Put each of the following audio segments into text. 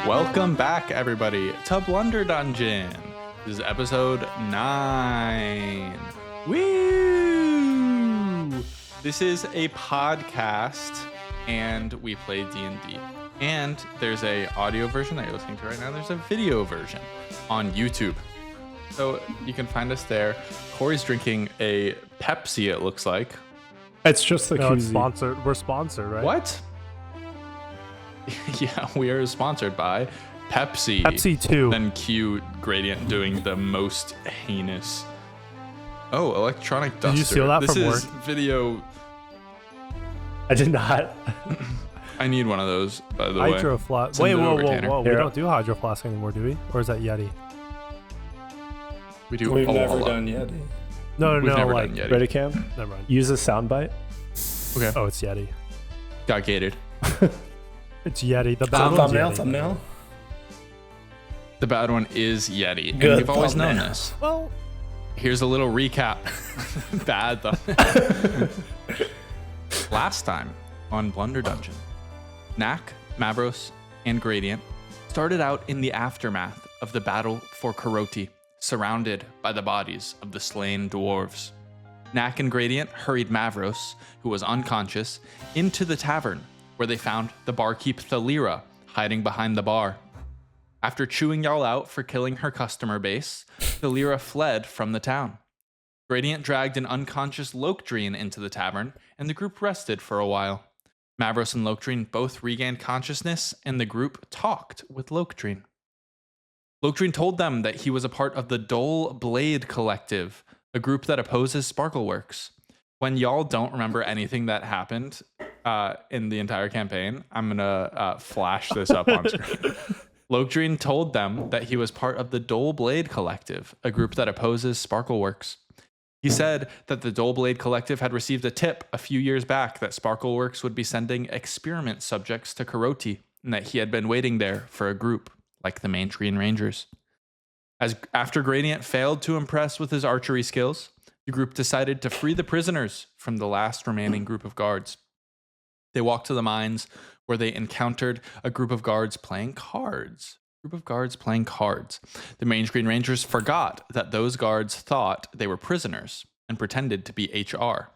Welcome back, everybody, to Blunder Dungeon. This is episode 9. Woo! This is a podcast, and we play D&D. And there's a audio version that you're listening to right now. There's a video version on YouTube. So you can find us there. Corey's drinking a Pepsi, it looks like. It's just the No, it's koozie. sponsored. We're sponsored, right? What? Yeah, we are sponsored by Pepsi. Pepsi 2. Then cue Gradient doing the most heinous. Oh, electronic duster. Did you steal that this from is work? video. I did not. I need one of those, by the way. Hydro Flask. Send Wait, it whoa, over, whoa, Tanner. whoa. We Here. don't do Hydro Flask anymore, do we? Or is that Yeti? We do We've all never of done Yeti. No, We've no, never like, done Yeti. Ready, Cam? never mind. Use a soundbite. Okay. Oh, it's Yeti. Got gated. It's Yeti. The bad one's Thumbnail, Yeti. thumbnail. The bad one is Yeti. And Good we've always known thumbnail. this. Well, Here's a little recap. Bad though. Last time on Blunder Dungeon, Knack, Mavros, and Gradient started out in the aftermath of the battle for Karoti, surrounded by the bodies of the slain dwarves. Knack and Gradient hurried Mavros, who was unconscious, into the tavern, where they found the barkeep Thalira hiding behind the bar. After chewing y'all out for killing her customer base, Thalira fled from the town. Gradient dragged an unconscious Lokdreen into the tavern, and the group rested for a while. Mavros and Lokdreen both regained consciousness, and the group talked with Lokdreen. Lokdreen told them that he was a part of the Dull Blade Collective, a group that opposes Sparkleworks. When y'all don't remember anything that happened in the entire campaign, I'm going to flash this up on screen. Lokdreen told them that he was part of the Dull Blade Collective, a group that opposes Sparkleworks. He said that the Dull Blade Collective had received a tip a few years back that Sparkleworks would be sending experiment subjects to Karoti, and that he had been waiting there for a group like the Main Green Rangers. After Gradient failed to impress with his archery skills, the group decided to free the prisoners from the last remaining group of guards. They walked to the mines, where they encountered a group of guards playing cards. The Main Green Rangers forgot that those guards thought they were prisoners and pretended to be HR.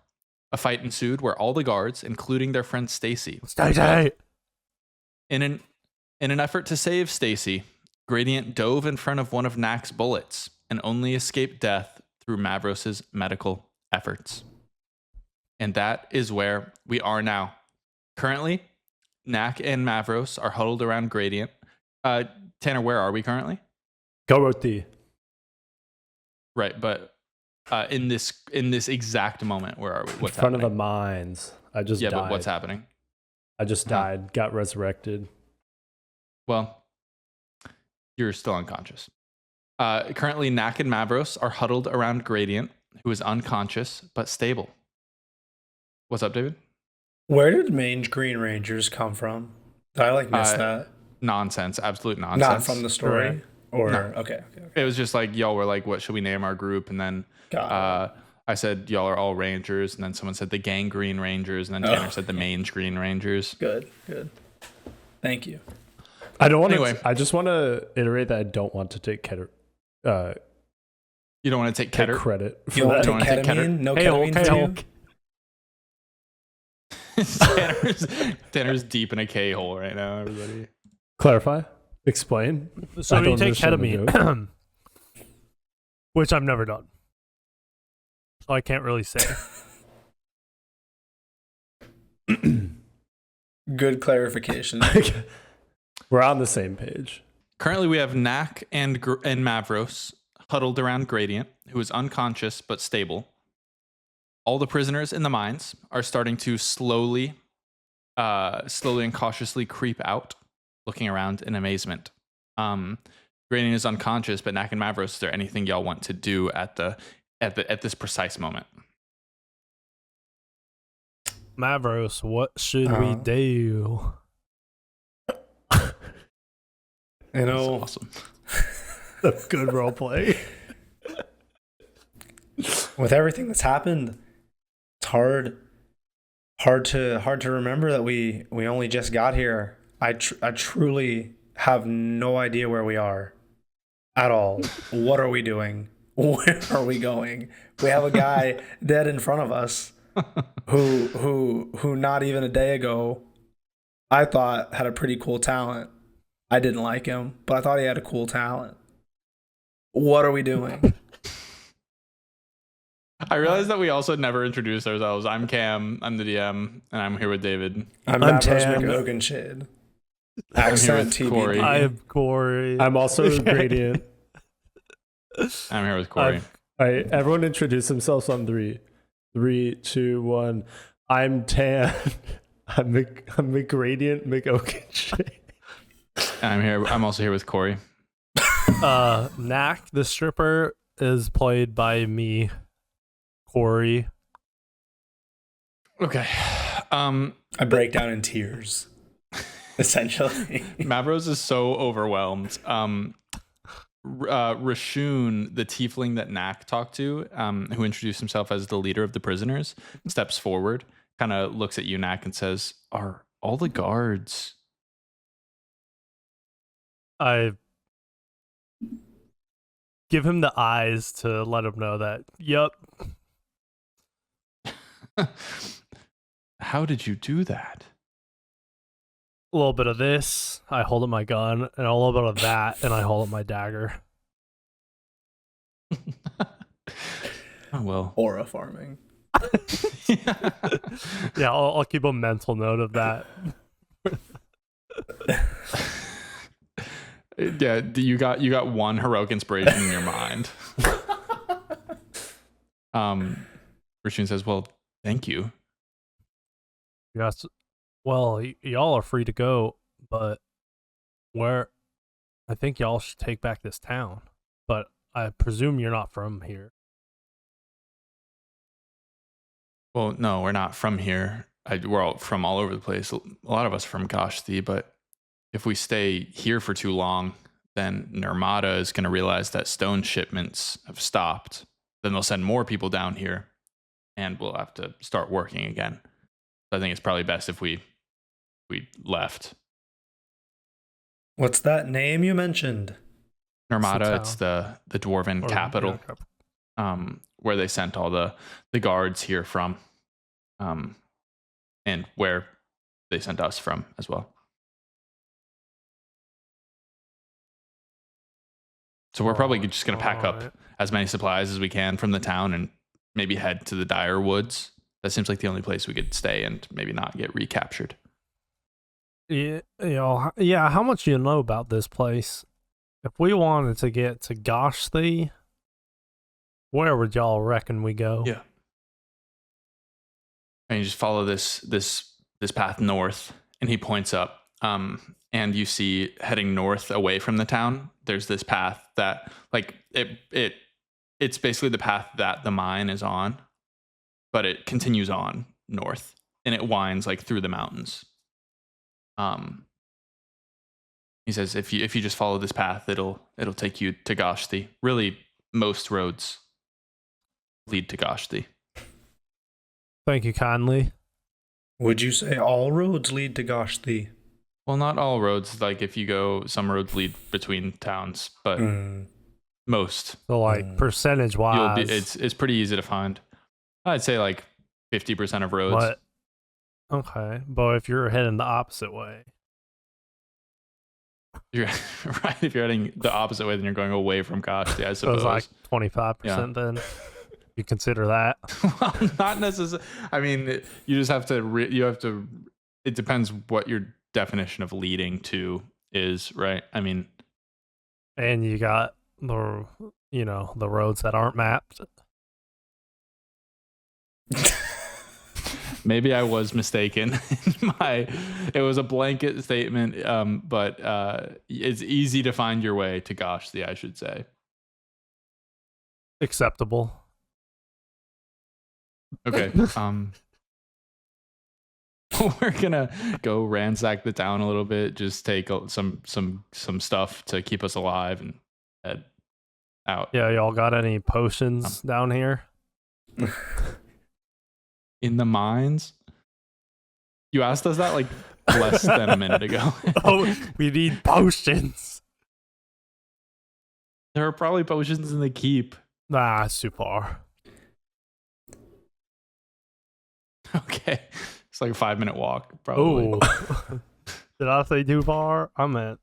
A fight ensued where all the guards, including their friend Stacy, in an effort to save Stacy, Gradient dove in front of one of Knack's bullets and only escaped death through Mavros' medical efforts. And that is where we are now. Currently, Knack and Mavros are huddled around Gradient. Tanner, where are we currently? Karoti. Right, but in this exact moment, where are we? What's In front happening? of the mines. I just died. But what's happening? I just died. Got resurrected. Well, you're still unconscious. Currently, Knack and Mavros are huddled around Gradient, who is unconscious but stable. What's up, David? Where did Mange Green Rangers come from? I missed that. Nonsense, absolute nonsense. Not from the story? Right. Or, No. okay. It was just like, y'all were like, what should we name our group? And then Got I said, y'all are all Rangers. And then someone said the Gang Green Rangers. And then Tanner said the Mange Green Rangers. Good. Thank you. I don't want Anyway. to. I just want to iterate that I don't want to take You don't want to take Keter? credit for You want that. to Don't take wanna take ketamine? No Hey, ketamine okay, for you? okay. Tanner's deep in a K-hole right now, everybody. Clarify. Explain. So I you don't take understand the ketamine, which I've never done. So I can't really say. Good clarification. We're on the same page. Currently, we have Knack and Mavros huddled around Gradient, who is unconscious but stable. All the prisoners in the mines are starting to slowly and cautiously creep out, looking around in amazement. Gradient is unconscious, but Knack and Mavros, is there anything y'all want to do at this precise moment? Mavros, what should we do? You know, That's awesome. That's good roleplay. with everything that's happened, it's hard Hard to remember that we only just got here. I truly have no idea where we are at all. What are we doing? Where are we going? We have a guy dead in front of us who not even a day ago I thought had a pretty cool talent. I didn't like him, but I thought he had a cool talent. What are we doing? I realized that we also never introduced ourselves. I'm Cam, I'm the DM, and I'm here with David. I'm Mavros McOakenshade. Accent with Corey. TBD. I am Corey. I'm also Gradient. I'm here with Corey. All right, everyone introduce themselves on 3. 3, 2, 1. I'm Tan. I'm McGradient McOakenshade. I'm also here with Corey. Knack, the stripper, is played by me, Corey. Okay. I break down in tears, essentially. Mavros is so overwhelmed. Rashun, the tiefling that Knack talked to, who introduced himself as the leader of the prisoners, steps forward, kind of looks at you, Knack, and says, "Are all the guards?" I give him the eyes to let him know that, yep. How did you do that? A little bit of this, I hold up my gun, and a little bit of that, and I hold up my dagger. Oh, well. Aura farming. Yeah, I'll keep a mental note of that. Yeah, you got one heroic inspiration in your mind. Rashun says, "Well, thank you." Yes. Well, y'all are free to go, but where? I think y'all should take back this town. But I presume you're not from here. Well, no, we're not from here. We're all from all over the place. A lot of us are from Gashti, but if we stay here for too long, then Nirmata is going to realize that stone shipments have stopped. Then they'll send more people down here, and we'll have to start working again. So I think it's probably best if we left. What's that name you mentioned? Nirmata, it's the dwarven capital, where they sent all the guards here from, and where they sent us from as well. So we're probably just going to pack up as many supplies as we can from the town and maybe head to the Dire Woods. That seems like the only place we could stay and maybe not get recaptured. Yeah, how much do you know about this place? If we wanted to get to Gashti, where would y'all reckon we go? Yeah. And you just follow this path north, and he points up. And you see heading north away from the town, there's this path that, like, it's basically the path that the mine is on, but it continues on north, and it winds like through the mountains. He says if you just follow this path, it'll take you to Gashti. Really, most roads lead to Gashti. Thank you kindly. Would you say all roads lead to Gashti? Well, not all roads. Like, if you go, some roads lead between towns, but most. So, like, percentage wise, it's pretty easy to find. I'd say like 50% of roads. But okay, but if you're heading the opposite way, You're right. If you're heading the opposite way, then you're going away from Gashti, I suppose. so it's like 25%. Then you consider that. Well, not necessarily. I mean, you just have to. It depends what your definition of leading to is, right? I mean, and you got the roads that aren't mapped. maybe I was mistaken. It was a blanket statement, but it's easy to find your way to Gashti, I should say. Acceptable. Okay. We're gonna go ransack the town a little bit. Just take some stuff to keep us alive and head out. Yeah, y'all got any potions down here? In the mines? You asked us that like less than a minute ago. Oh, we need potions. There are probably potions in the keep. Nah, it's too far. Okay. It's like a 5-minute walk, probably. Oh. Did I say too far? I meant.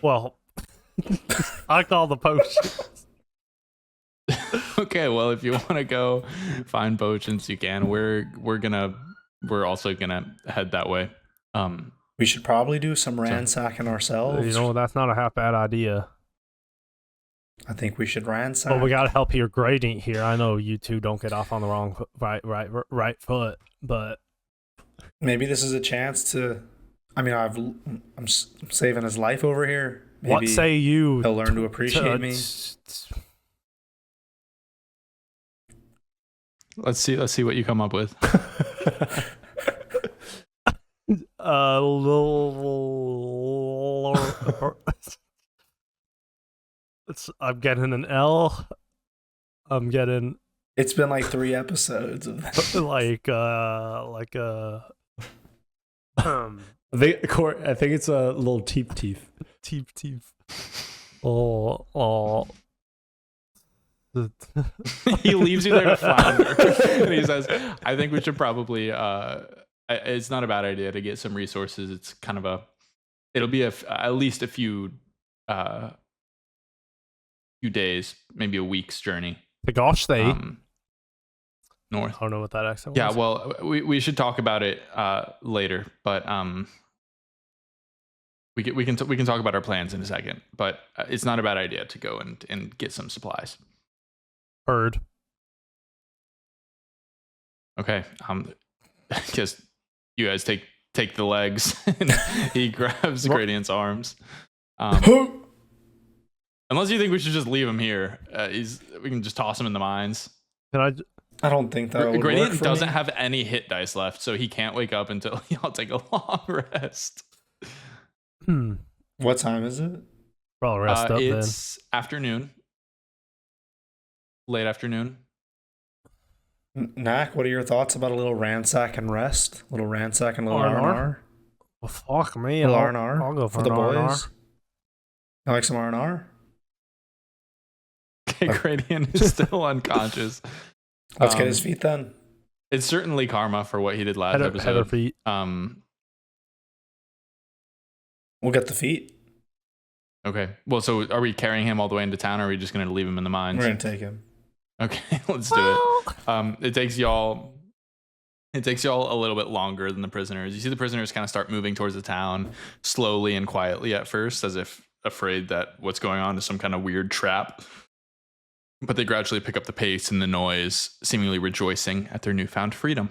Well, I call the potions. Okay, well, if you want to go find potions, you can. We're also gonna head that way. We should probably do some ransacking ourselves. You know, that's not a half bad idea. I think we should ransack. But we gotta help your gradient here. I know you two don't get off on the wrong right foot, but maybe this is a chance to. I mean, I'm saving his life over here. Maybe what say you? he'll learn to appreciate me. Let's see what you come up with. I'm getting an L. I'm getting. It's been like 3 episodes of that. I think it's a little teep. Teeth. Oh. He leaves you there to flounder, and he says, "I think we should probably. It's not a bad idea to get some resources. It's kind of it'll be at least a few days, maybe a week's journey. The gosh, they north. I don't know what that accent was. Yeah, well, we should talk about it later, but we can talk about our plans in a second. But it's not a bad idea to go and get some supplies. Heard. Okay. I guess you guys take the legs, and he grabs Gradient's arms. Unless you think we should just leave him here, we can just toss him in the mines. Can I don't think that would Gradient work for doesn't me. have any hit dice left, so he can't wake up until y'all take a long rest. What time is it? Probably rest up then. It's afternoon, late afternoon. Knack, what are your thoughts about a little ransack and rest? A little ransack and a little R&R? R&R? Well, fuck me. Little I'll R&R I'll go for the an R&R. boys. You like some R&R? Gradient is still unconscious. Let's get his feet then. It's certainly karma for what he did last Header episode. feet. We'll get the feet. Okay. Well, so are we carrying him all the way into town, or are we just going to leave him in the mines? We're going to take him. Okay, let's do it. It takes y'all a little bit longer than the prisoners. You see the prisoners kind of start moving towards the town slowly and quietly at first, as if afraid that what's going on is some kind of weird trap. But they gradually pick up the pace and the noise, seemingly rejoicing at their newfound freedom.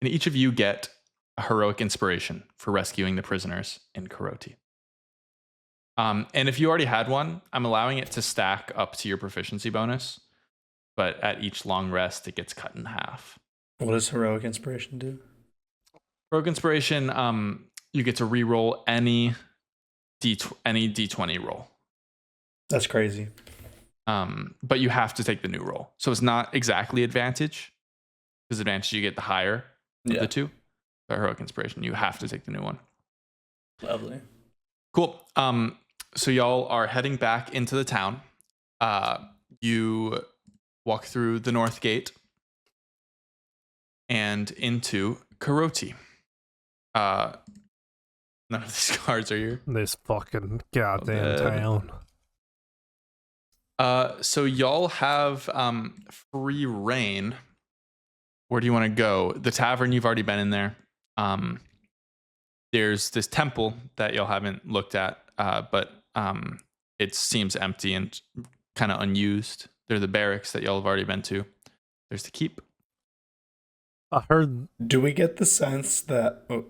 And each of you get a heroic inspiration for rescuing the prisoners in Karoti. And if you already had one, I'm allowing it to stack up to your proficiency bonus. But at each long rest, it gets cut in half. What does heroic inspiration do? Heroic inspiration, you get to re-roll any D20 roll. That's crazy. But you have to take the new roll. So it's not exactly advantage. Because advantage you get the higher of the two. But heroic inspiration, you have to take the new one. Lovely. Cool. So y'all are heading back into the town. You walk through the north gate and into Karoti. None of these cards are here. This fucking goddamn town. So y'all have free reign. Where do you want to go? The tavern, you've already been in there. There's this temple that y'all haven't looked at, but it seems empty and kind of unused. There's the barracks that y'all have already been to. There's the keep. I heard. Do we get the sense that... Oh,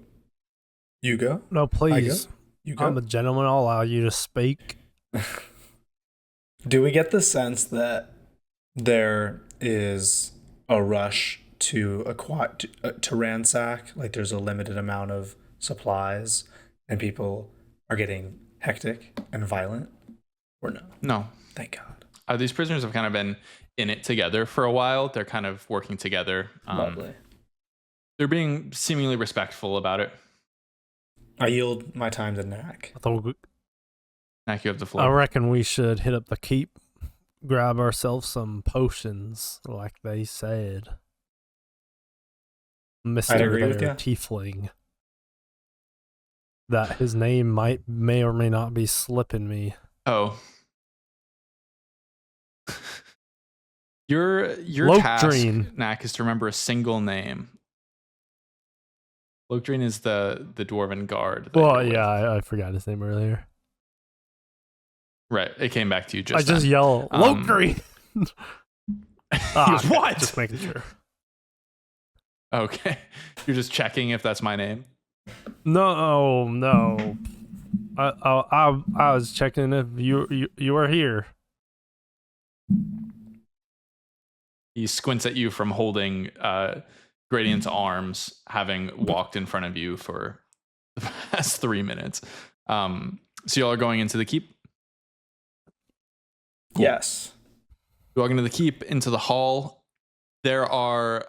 you go? No, please. You go? I'm a gentleman. I'll allow you to speak. Do we get the sense that there is a rush to ransack? Like there's a limited amount of supplies and people are getting hectic and violent? Or no? No. Thank God. These prisoners have kind of been in it together for a while. They're kind of working together. Lovely. They're being seemingly respectful about it. I yield my time to Knack. I thought Knack, you have the I floor. reckon we should hit up the keep, grab ourselves some potions, like they said. Mister agree with their ya. tiefling. That his name may or may not be slipping me. Oh. Your task, Lokdreen. Knack, is to remember a single name. Lokdreen is the dwarven guard. that Well, you're yeah, with. I forgot his name earlier. Right. It came back to you just I just then. yell, Lokdreen! goes, "What?" Just making sure. Okay. You're just checking if that's my name. No. I was checking if you were here. He squints at you from holding Gradient's arms, having walked in front of you for the past 3 minutes. So y'all are going into the keep? Yes. You walk into the keep, into the hall. These are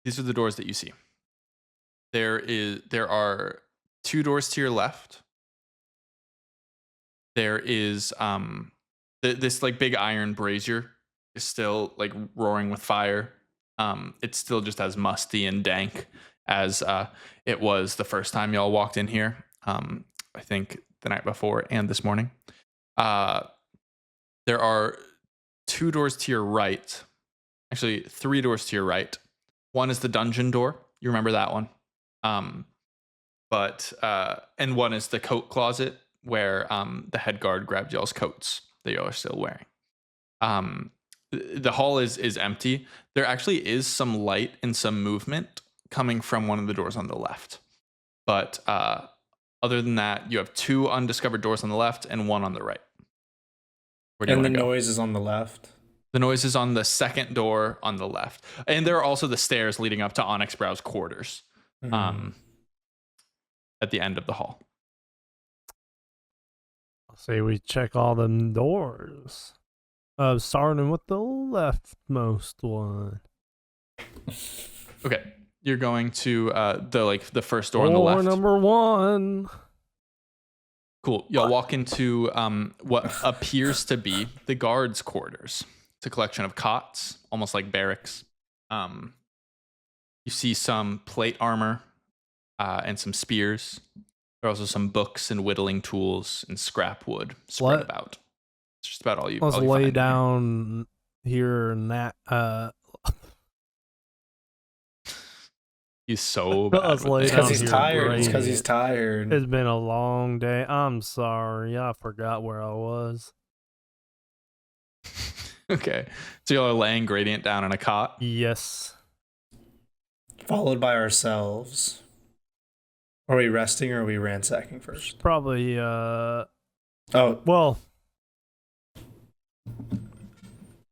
the doors that you see. There are 2 doors to your left. There is this like big iron brazier is still like roaring with fire. It's still just as musty and dank as it was the first time y'all walked in here. I think the night before and this morning. There are 2 doors to your right. Actually, 3 doors to your right. One is the dungeon door. You remember that one. And one is the coat closet where the head guard grabbed y'all's coats that y'all are still wearing. The hall is empty. There actually is some light and some movement coming from one of the doors on the left. But other than that, you have 2 undiscovered doors on the left and 1 on the right. Where do you And the wanna go? noise is on the left. The noise is on the second door on the left. And there are also the stairs leading up to Onyx Brow's quarters at the end of the hall. Say we check all them doors. Starting with the leftmost one. Okay. You're going to the first door on the Door left. number 1. Cool. Y'all walk into what appears to be the guards' quarters. It's a collection of cots, almost like barracks. You see some plate armor and some spears. There are also some books and whittling tools and scrap wood spread about. It's just about all you. Let's all you lay find down here and that. He's so bad. Let's with lay this. down Because he's here tired. It's because great. he's tired. It's been a long day. I'm sorry. I forgot where I was. Okay. So y'all are laying Gradient down in a cot. Yes. Followed by ourselves. Are we resting or are we ransacking first? Probably, Oh, well,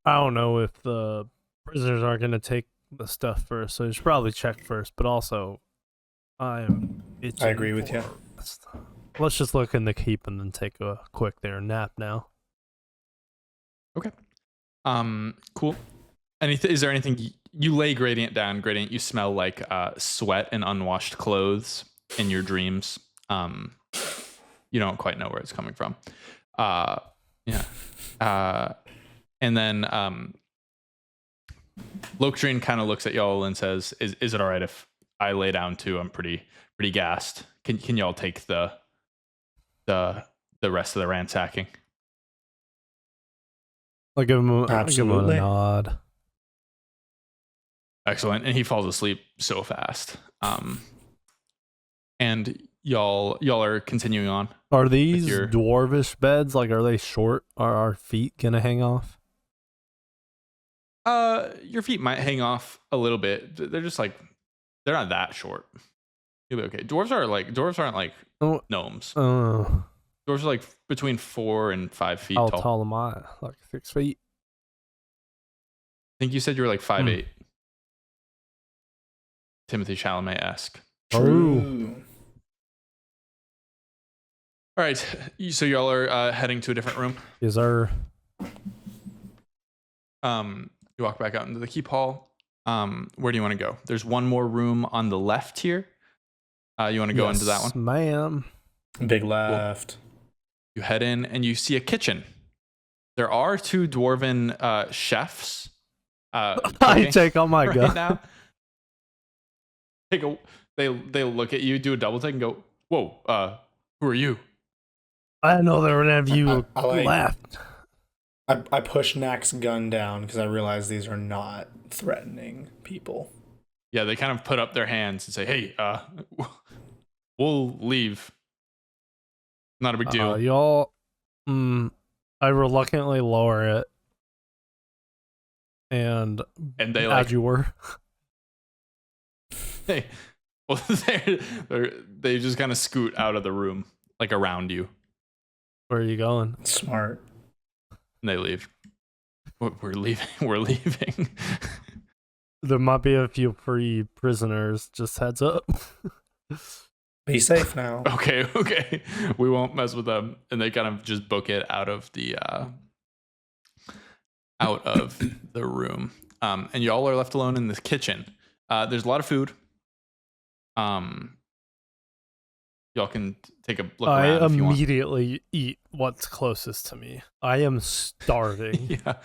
I don't know if the prisoners are going to take the stuff first, so you should probably check first, but also, I am itching. I agree with you. Let's just look in the keep and then take a quick nap now. Cool. Is there anything you lay Gradient down? Gradient, you smell like sweat and unwashed clothes in your dreams. You don't quite know where it's coming from. Yeah. And then Lokdreen kind of looks at y'all and says, "Is it all right if I lay down too? I'm pretty gassed. Can y'all take the rest of the ransacking?" I'll give him a Absolutely. nod. Excellent. And he falls asleep so fast. And y'all are continuing on. Are these your- dwarvish beds? Like, are they short? Are our feet gonna hang off? Your feet might hang off a little bit. They're just like, they're not that short. You'll be okay. Dwarves aren't like Oh, gnomes. uh, Dwarves are like between 4 and 5 feet how tall. tall am I? Like 6 feet? I think you said you were like 5'8". Timothy Chalamet-esque. true. All right. So y'all are heading to a different room. Is there? You walk back out into the keep hall. Where do you want to go? There's one more room on the left here. You want to go into that one? Ma'am. Big left. Cool. You head in and you see a kitchen. There are 2 dwarven chefs. I take on my right gun. now. They look at you, do a double take, and go, "Whoa, who are you?" I didn't know there were any of you I like- left. I push Nack's gun down because I realize these are not threatening people. Yeah, they kind of put up their hands and say, "Hey, we'll leave. Not a big deal." Y'all, I reluctantly lower it, and And they as you were. Hey, well, they just kind of scoot out of the room, like around you, Where are you going? Smart. and they leave. We're leaving. We're leaving. There might be a few free prisoners. Just heads up. Be safe now. Okay. We won't mess with them. And they kind of just book it out of the room. And y'all are left alone in this kitchen. There's a lot of food. Y'all can take a look I around if you want. immediately eat what's closest to me. I am starving. Yeah.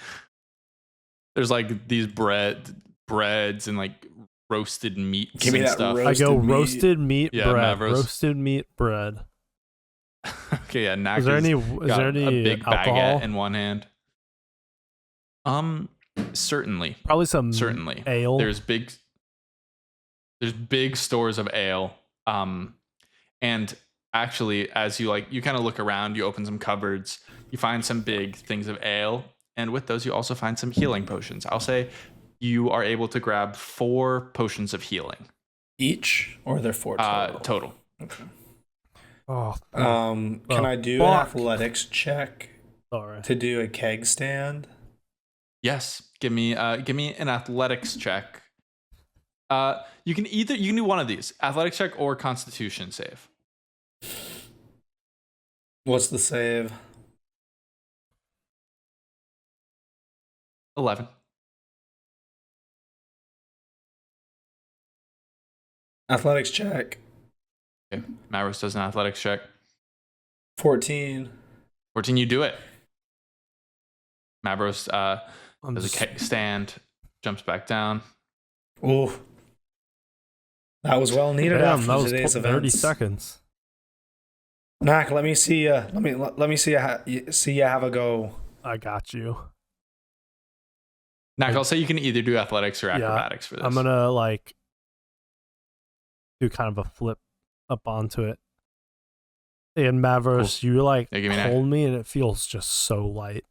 There's like these breads and like roasted meats Give me and that stuff. I go meat. roasted meat Yeah, bread. Mavros. Roasted meat bread. Okay, yeah. Knack Is there has any? Is got there a any big alcohol? baguette in one hand. Certainly. Probably some Certainly. ale. There's big stores of ale. And actually, as you kind of look around, you open some cupboards, you find some big things of ale, and with those you also find some healing potions. I'll say you are able to grab 4 potions of healing. Each, or they're 4 total? Total. Okay. Oh, Can I do an athletics check sorry. to do a keg stand? Yes. Give me an athletics check. You can do one of these, athletics check or constitution save. What's the save? 11. Athletics check. Okay. Maros does an athletics check. 14. 14, you do it. Mavros I'm does a keg stand, jumps back down. Ooh. That was well needed Damn, after that was today's 30 events. seconds. Knack, let me see you. Let me see you have a go. I got you. Knack, I'll say you can either do athletics or acrobatics for this. I'm gonna like do kind of a flip up onto it. And Mavros, you like Yeah, give me an hold me and it feels just so light.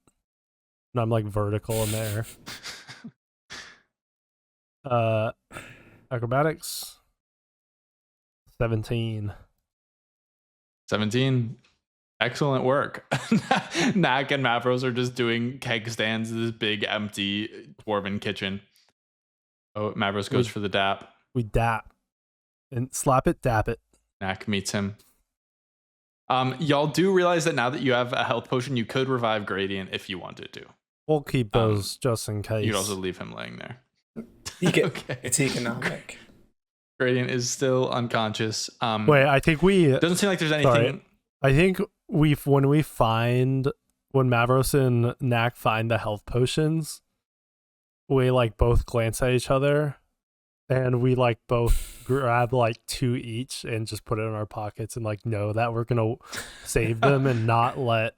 And I'm like vertical in the air. Acrobatics 17. 17. Excellent work. Knack and Mavros are just doing keg stands in this big empty dwarven kitchen. Oh, Mavros goes for the dap. We dap and slap it, dap it. Knack meets him. Y'all do realize that now that you have a health potion, you could revive Gradient if you wanted to. We'll keep those just in case. You could also leave him laying there. Okay. It's economic. Gradient is still unconscious. Wait, I think we Doesn't seem like there's anything. Sorry. I think when Mavros and Knack find the health potions, we like both glance at each other and we like both grab like 2 each and just put it in our pockets and like know that we're gonna save them and not let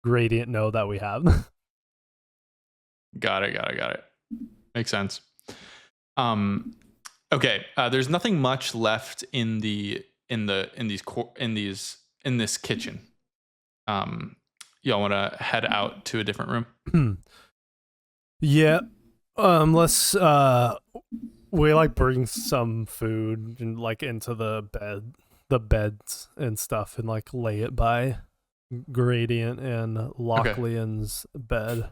Gradient know that we have them. Got it. Makes sense. Okay. There's nothing much left in this kitchen. Y'all want to head out to a different room? Yeah. Let's we like bring some food and like into the beds and stuff and like lay it by Gradient and Lachlan's bed.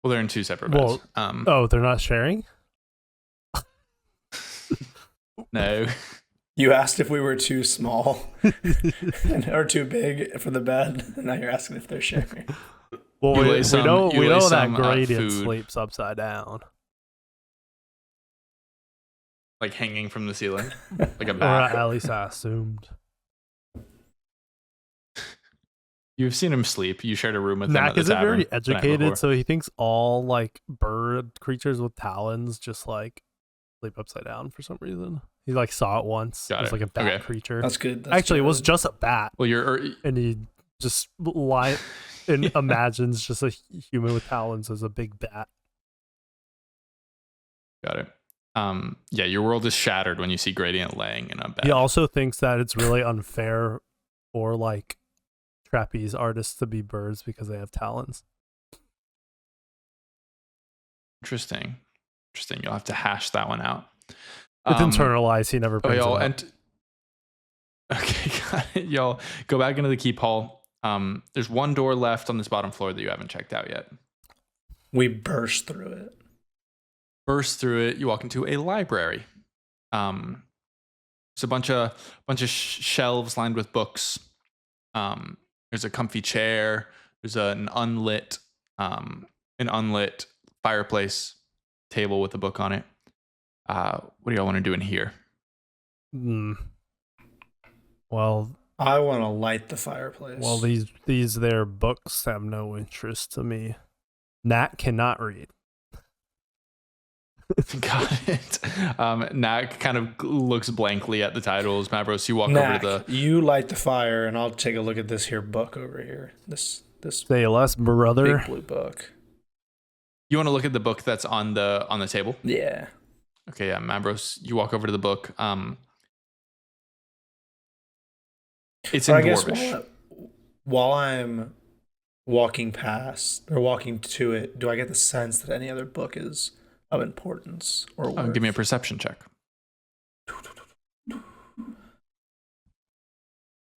Well, they're in 2 separate beds. Oh, they're not sharing? No. You asked if we were too small or too big for the bed, and now you're asking if they're sharing. Well, You we lay some- know you we lay know that some, Gradient food. sleeps upside down. Like hanging from the ceiling, like a Or bat. at least I assumed. You've seen him sleep. You shared a room with him at Knack the isn't tavern very the night educated, before. so he thinks all like bird creatures with talons just like sleep upside down for some reason. He like saw it once. Got It was it. like a bat Okay. creature. That's good. That's Actually, it was good. just a bat, Well, and he just and imagines just a human with talons as a big bat. got it. Yeah, your world is shattered when you see Gradient laying in a bed. He also thinks that it's really unfair for like trapeze artists to be birds because they have talons. Interesting. You'll have to hash that one out. It's internalized. He never Oh, brings y'all, it up. okay, got it. Y'all go back into the keep hall. There's one door left on this bottom floor that you haven't checked out yet. We burst through it. Burst through it. You walk into a library. There's a bunch of shelves lined with books. There's a comfy chair. There's an unlit fireplace table with a book on it. What do y'all want to do in here? Well, I want to light the fireplace. these their books have no interest to me. Nat cannot read. Got it. Knack kind of looks blankly at the titles. Mavros, you walk Knack, over to the. you light the fire, and I'll take a look at this here book over here. This Say less, brother. big blue book. You want to look at the book that's on the table? Yeah. Okay, yeah, Mavros, you walk over to the book. It's in But I guess Dwarvish. while I'm walking past or walking to it, do I get the sense that any other book is of importance or worth? Give me a perception check.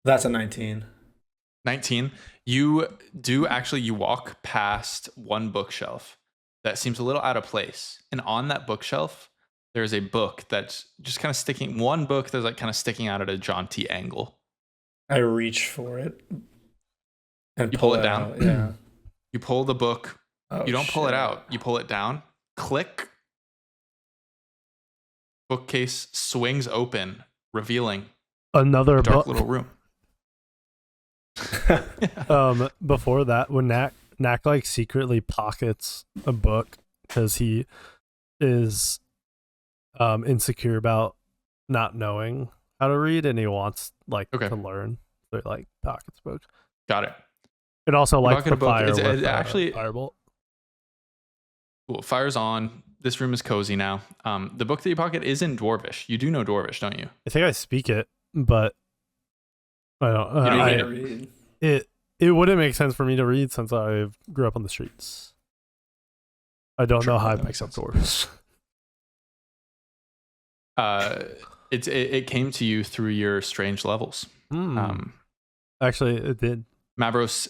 That's a 19. 19. You walk past one bookshelf that seems a little out of place. And on that bookshelf, there's a book that's just kind of sticking, one book that's like kind of sticking out at a jaunty angle. I reach for it and You pull it down? out, Yeah. You pull the book. Oh, You don't pull it shit. out. You pull it down. Click. Bookcase swings open, revealing Another a dark book. little room. Before that, when Knack like secretly pockets a book because he is insecure about not knowing how to read and he wants like Okay. to learn. So he like pockets books. Got it. And also lights pocket the a book. fire It's- with it's actually- firebolt. Cool. Fire's on. This room is cozy now. The book that you pocket is in Dwarvish. You do know Dwarvish, don't you? I think I speak it, but I don't. You don't I get can't read. It wouldn't make sense for me to read since I grew up on the streets. I don't Sure, know how I that makes picked up sense. doors. It came to you through your strange levels. Actually, it did. Mavros,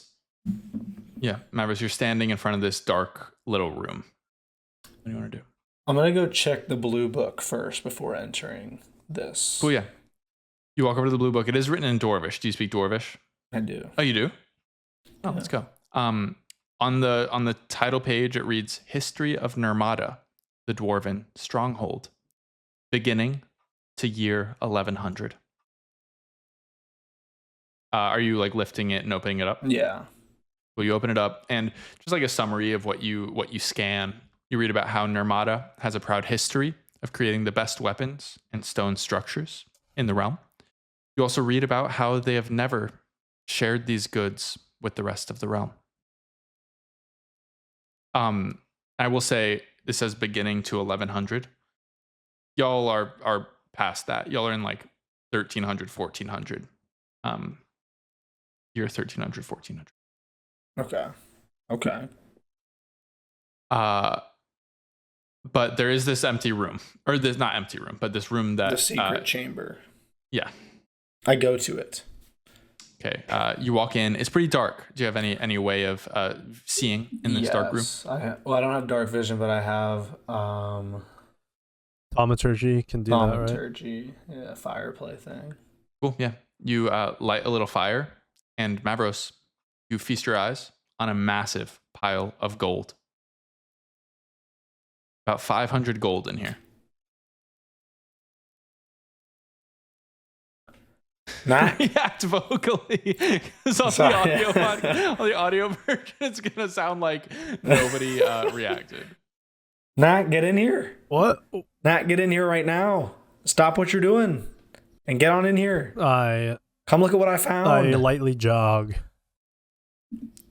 you're standing in front of this dark little room. What do you want to do? I'm going to go check the blue book first before entering this. Cool, yeah. You walk over to the blue book. It is written in Dwarvish. Do you speak Dwarvish? I do. Oh, you do? Oh, Yeah. let's go. On the title page, it reads History of Nirmada, the Dwarven Stronghold, beginning to year 1100. Are you like lifting it and opening it up? Yeah. Well, you open it up, and just like a summary of what you scan, you read about how Nirmada has a proud history of creating the best weapons and stone structures in the realm. You also read about how they have never shared these goods with the rest of the realm. I will say this says beginning to 1100. Y'all are past that. Y'all are in like 1300, 1400. Year 1300, 1400. Okay. But there is this empty room, or this not empty room, but this room that The secret chamber. Yeah. I go to it. Okay. You walk in. It's pretty dark. Do you have any way of seeing in this dark room? I don't have dark vision, but I have Thaumaturgy can do that, right? thaumaturgy. Yeah, fireplay thing. Cool. Yeah. You light a little fire, and Mavros, you feast your eyes on a massive pile of gold. About 500 gold in here. Mac, React vocally. Because on the audio version, it's gonna sound like nobody reacted. Nat, get in here. What? Nat, get in here right now. Stop what you're doing and get on in here. Come look at what I found. I lightly jog.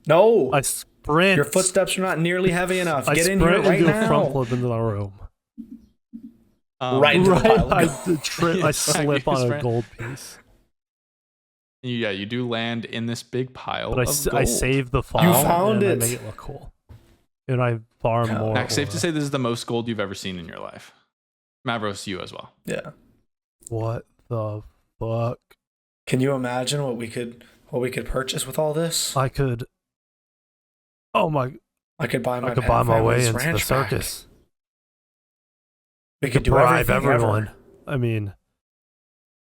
No, I sprint. your footsteps are not nearly heavy enough. I Get in here sprint right and do a front now. flip into the room. Right into the pile of I gold. I slip You on a sprint. gold piece. Yeah, you do land in this big pile But of gold. I save the fall. You found and it. I make it look cool. And I farm more. Max, safe to ore. say this is the most gold you've ever seen in your life. Mavros, you as well. Yeah. What the fuck? Can you imagine what we could purchase with all this? I could. Oh my! I could buy my I could buy my way family's into the ranch back. circus. We could do Bribe everything everyone. ever. I mean,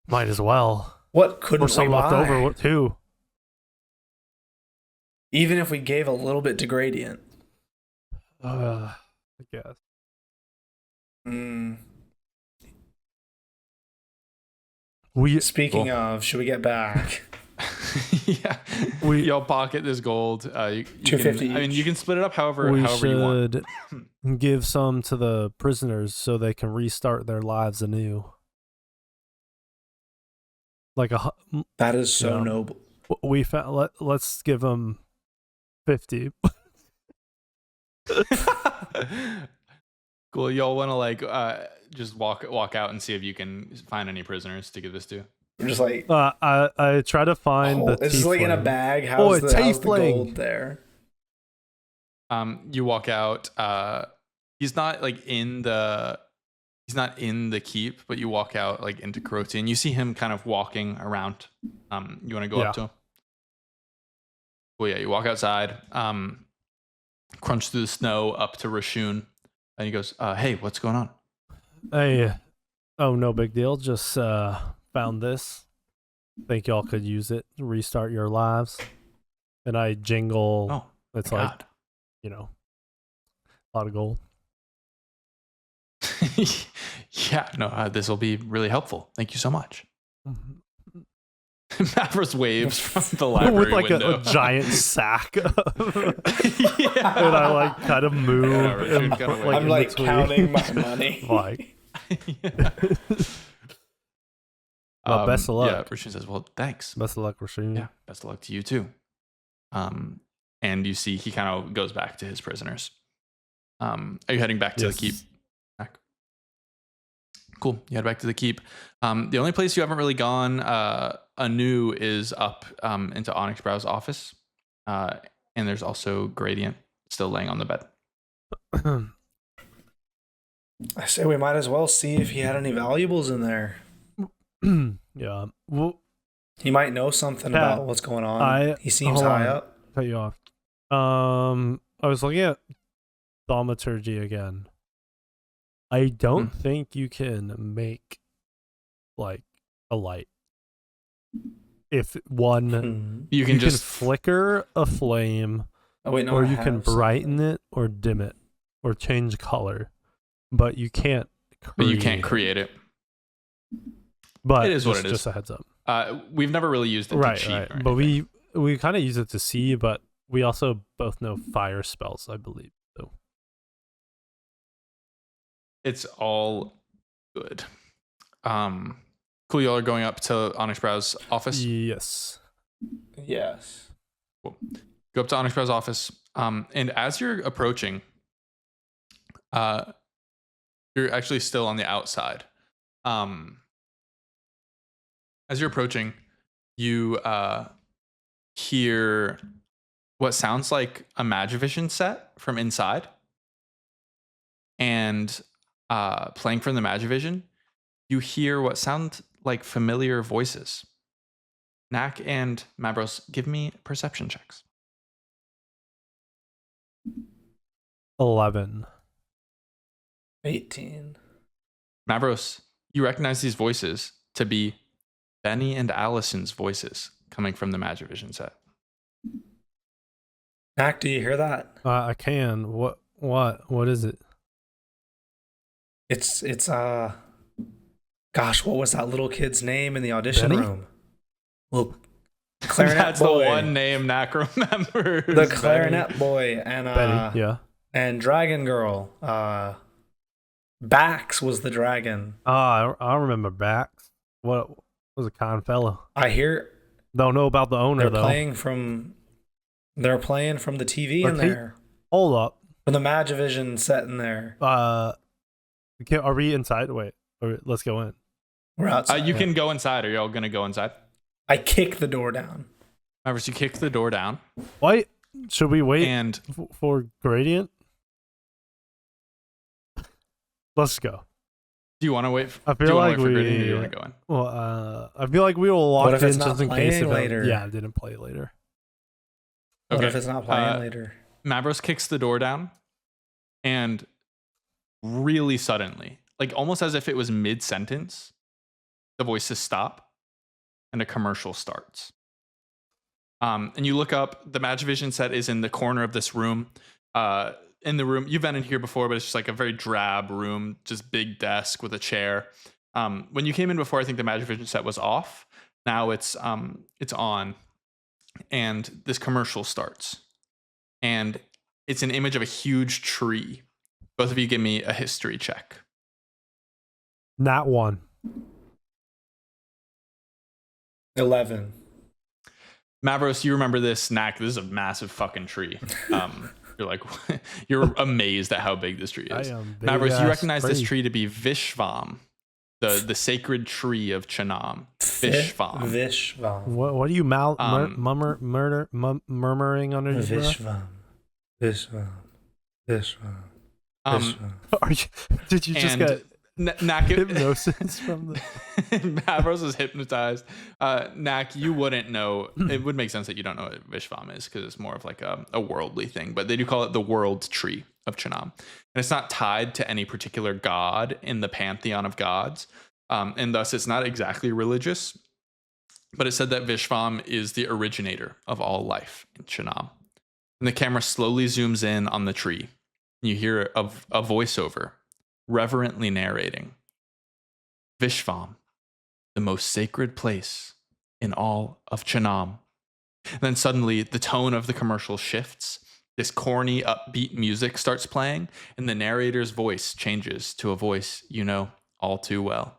might as well. What Or couldn't we some left buy? over too. Even if we gave a little bit to Gradient. I guess. Mm. We Speaking Cool. of, should we get back? Yeah, y'all pocket this gold. You 250 can, I mean, each. you can split it up however we you want. should give some to the prisoners so they can restart their lives anew. Like That is so Yeah. noble. we found. Let's give them 50. Cool. Y'all want to like just walk out and see if you can find any prisoners to give this to? I'm just like, I try to find the. it's like in a tiefling. bag. Oh, How's a how's the tiefling. gold there? You walk out. He's not like in the. He's not in the keep, but you walk out like into Karoti and you see him kind of walking around. You want to go up to him? Well, yeah, you walk outside. Crunch through the snow up to Rashun, and he goes, "Hey, what's going on?" Hey, oh, no big deal. Just found this. Think y'all could use it to restart your lives. And I jingle. Oh, it's my like, God. a lot of gold. Yeah, no, this will be really helpful. Thank you so much. Mavros waves from the library With like window. a giant sack. Yeah. And I like kind of move. Yeah, and, kinda like, I'm in like between. counting my money. Like, Yeah. Well, best of luck. Yeah, Rashun says, "Well, thanks. best of luck, Rasheen. Yeah, best of luck to you too." And you see he kind of goes back to his prisoners. Are you heading back to the keep? Back. Cool. You head back to the keep. The only place you haven't really gone anew is up into Onyx Brow's office, and there's also Gradient still laying on the bed. I say we might as well see if he had any valuables in there. Yeah. Well, He might know something Yeah, about what's going on. He seems hold high on. up. cut you off. I was looking at thaumaturgy again. I don't think you can make like a light. If one, Hmm. You can just flicker a flame, Oh wait, no. or I you can have brighten it, or dim it, or change color, but you can't. but you can't create it. But It is what it is. Just a heads up. We've never really used it Right, to cheat. right. or But anything. we kind of use it to see, but we also both know fire spells, I believe. So It's all good. Cool. Y'all are going up to Onyx Brow's office. yes. Yes. Go up to Onyx Brow's office. And as you're approaching, you're actually still on the outside. As you're approaching, you hear what sounds like a Magivision set from inside. And playing from the Magivision, you hear what sound like familiar voices. Knack and Mabros, give me perception checks. 11. 18. Mavros, you recognize these voices to be Benny and Allison's voices coming from the Magivision set. Mac, do you hear that? I can. What is it? It's gosh, what was that little kid's name in the audition Benny? room? Well, clarinet That's boy. the one name Knack remembers. The clarinet boy and Betty. Yeah. and Dragon Girl. Bax was the dragon. I remember Bax. What was a kind fellow? I hear Don't know about the owner they're though. playing from the TV in Okay. there. Hold up. From the Magivision set in there. Are we inside? Wait. Let's go in. We're outside. You can go inside. Are y'all gonna go inside? I kick the door down. Mavericks, you kick the door down, Wait. Should we wait and for Gradient? Let's go. do you want to wait? I Do feel you wanna like wait for we- Gradient, or do you want to go in? Well, I feel like we will What lock if in it's not just in case playing later? Yeah, it didn't play later. What Okay. if it's not playing later? Mavros kicks the door down, and really suddenly, like almost as if it was mid-sentence, the voices stop, and a commercial starts. And you look up. The Magivision set is in the corner of this room. In the room, you've been in here before, but it's just like a very drab room, just big desk with a chair. When you came in before, I think the Magivision set was off. Now it's on, and this commercial starts, and it's an image of a huge tree. Both of you give me a history check. Not one. 11. Mavros, you remember this? Knack, this is a massive fucking tree. You're like, you're amazed at how big this tree is. Mavros, you recognize this tree to be Vishvam, the sacred tree of Chanam. Vishvam. Vishvam. What are you murmuring under your breath? Vishvam. Are you, did you just And get Knack, hypnosis from the? Mavros is hypnotized. Knack, you wouldn't know. It would make sense that you don't know what Vishvam is because it's more of like a worldly thing. But they do call it the world tree of Chanam, and it's not tied to any particular god in the pantheon of gods, and thus it's not exactly religious. But it said that Vishvam is the originator of all life in Chanam, and the camera slowly zooms in on the tree. And you hear a voiceover reverently narrating, Vishvam, the most sacred place in all of Chanam. And then suddenly the tone of the commercial shifts. This corny, upbeat music starts playing, and the narrator's voice changes to a voice you know all too well.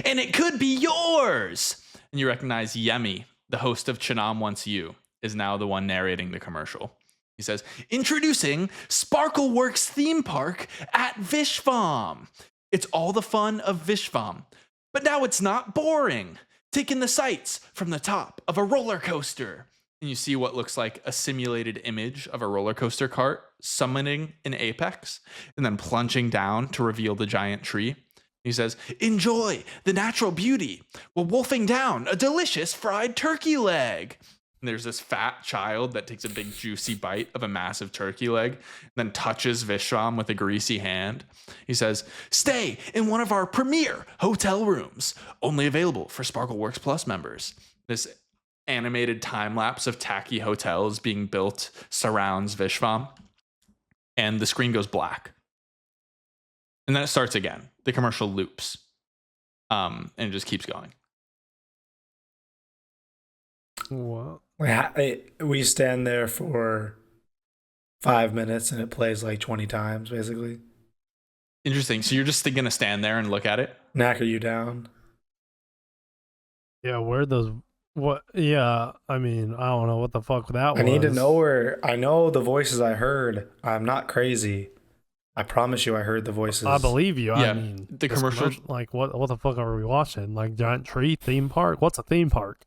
And it could be yours! And you recognize Yemi, the host of Chanam Wants You, is now the one narrating the commercial. He says, introducing Sparkleworks theme park at Vishvam. It's all the fun of Vishvam, but now it's not boring. Take in the sights from the top of a roller coaster. And you see what looks like a simulated image of a roller coaster cart summoning an apex and then plunging down to reveal the giant tree. He says, enjoy the natural beauty while wolfing down a delicious fried turkey leg. And there's this fat child that takes a big juicy bite of a massive turkey leg and then touches Vishvam with a greasy hand. He says, stay in one of our premier hotel rooms, only available for Sparkleworks Plus members. This animated time lapse of tacky hotels being built surrounds Vishvam, and the screen goes black. And then it starts again. The commercial loops, and it just keeps going. What? We stand there for 5 minutes and it plays like 20 times, basically. Interesting. So you're just going to stand there and look at it? Knack, are you down? Yeah, where those? What? Yeah, I mean, I don't know what the fuck that was. I need to know where. I know the voices I heard. I'm not crazy. I promise you I heard the voices. I believe you. Yeah, I mean, the this commercial- like what the fuck are we watching? Like giant tree theme park? What's a theme park?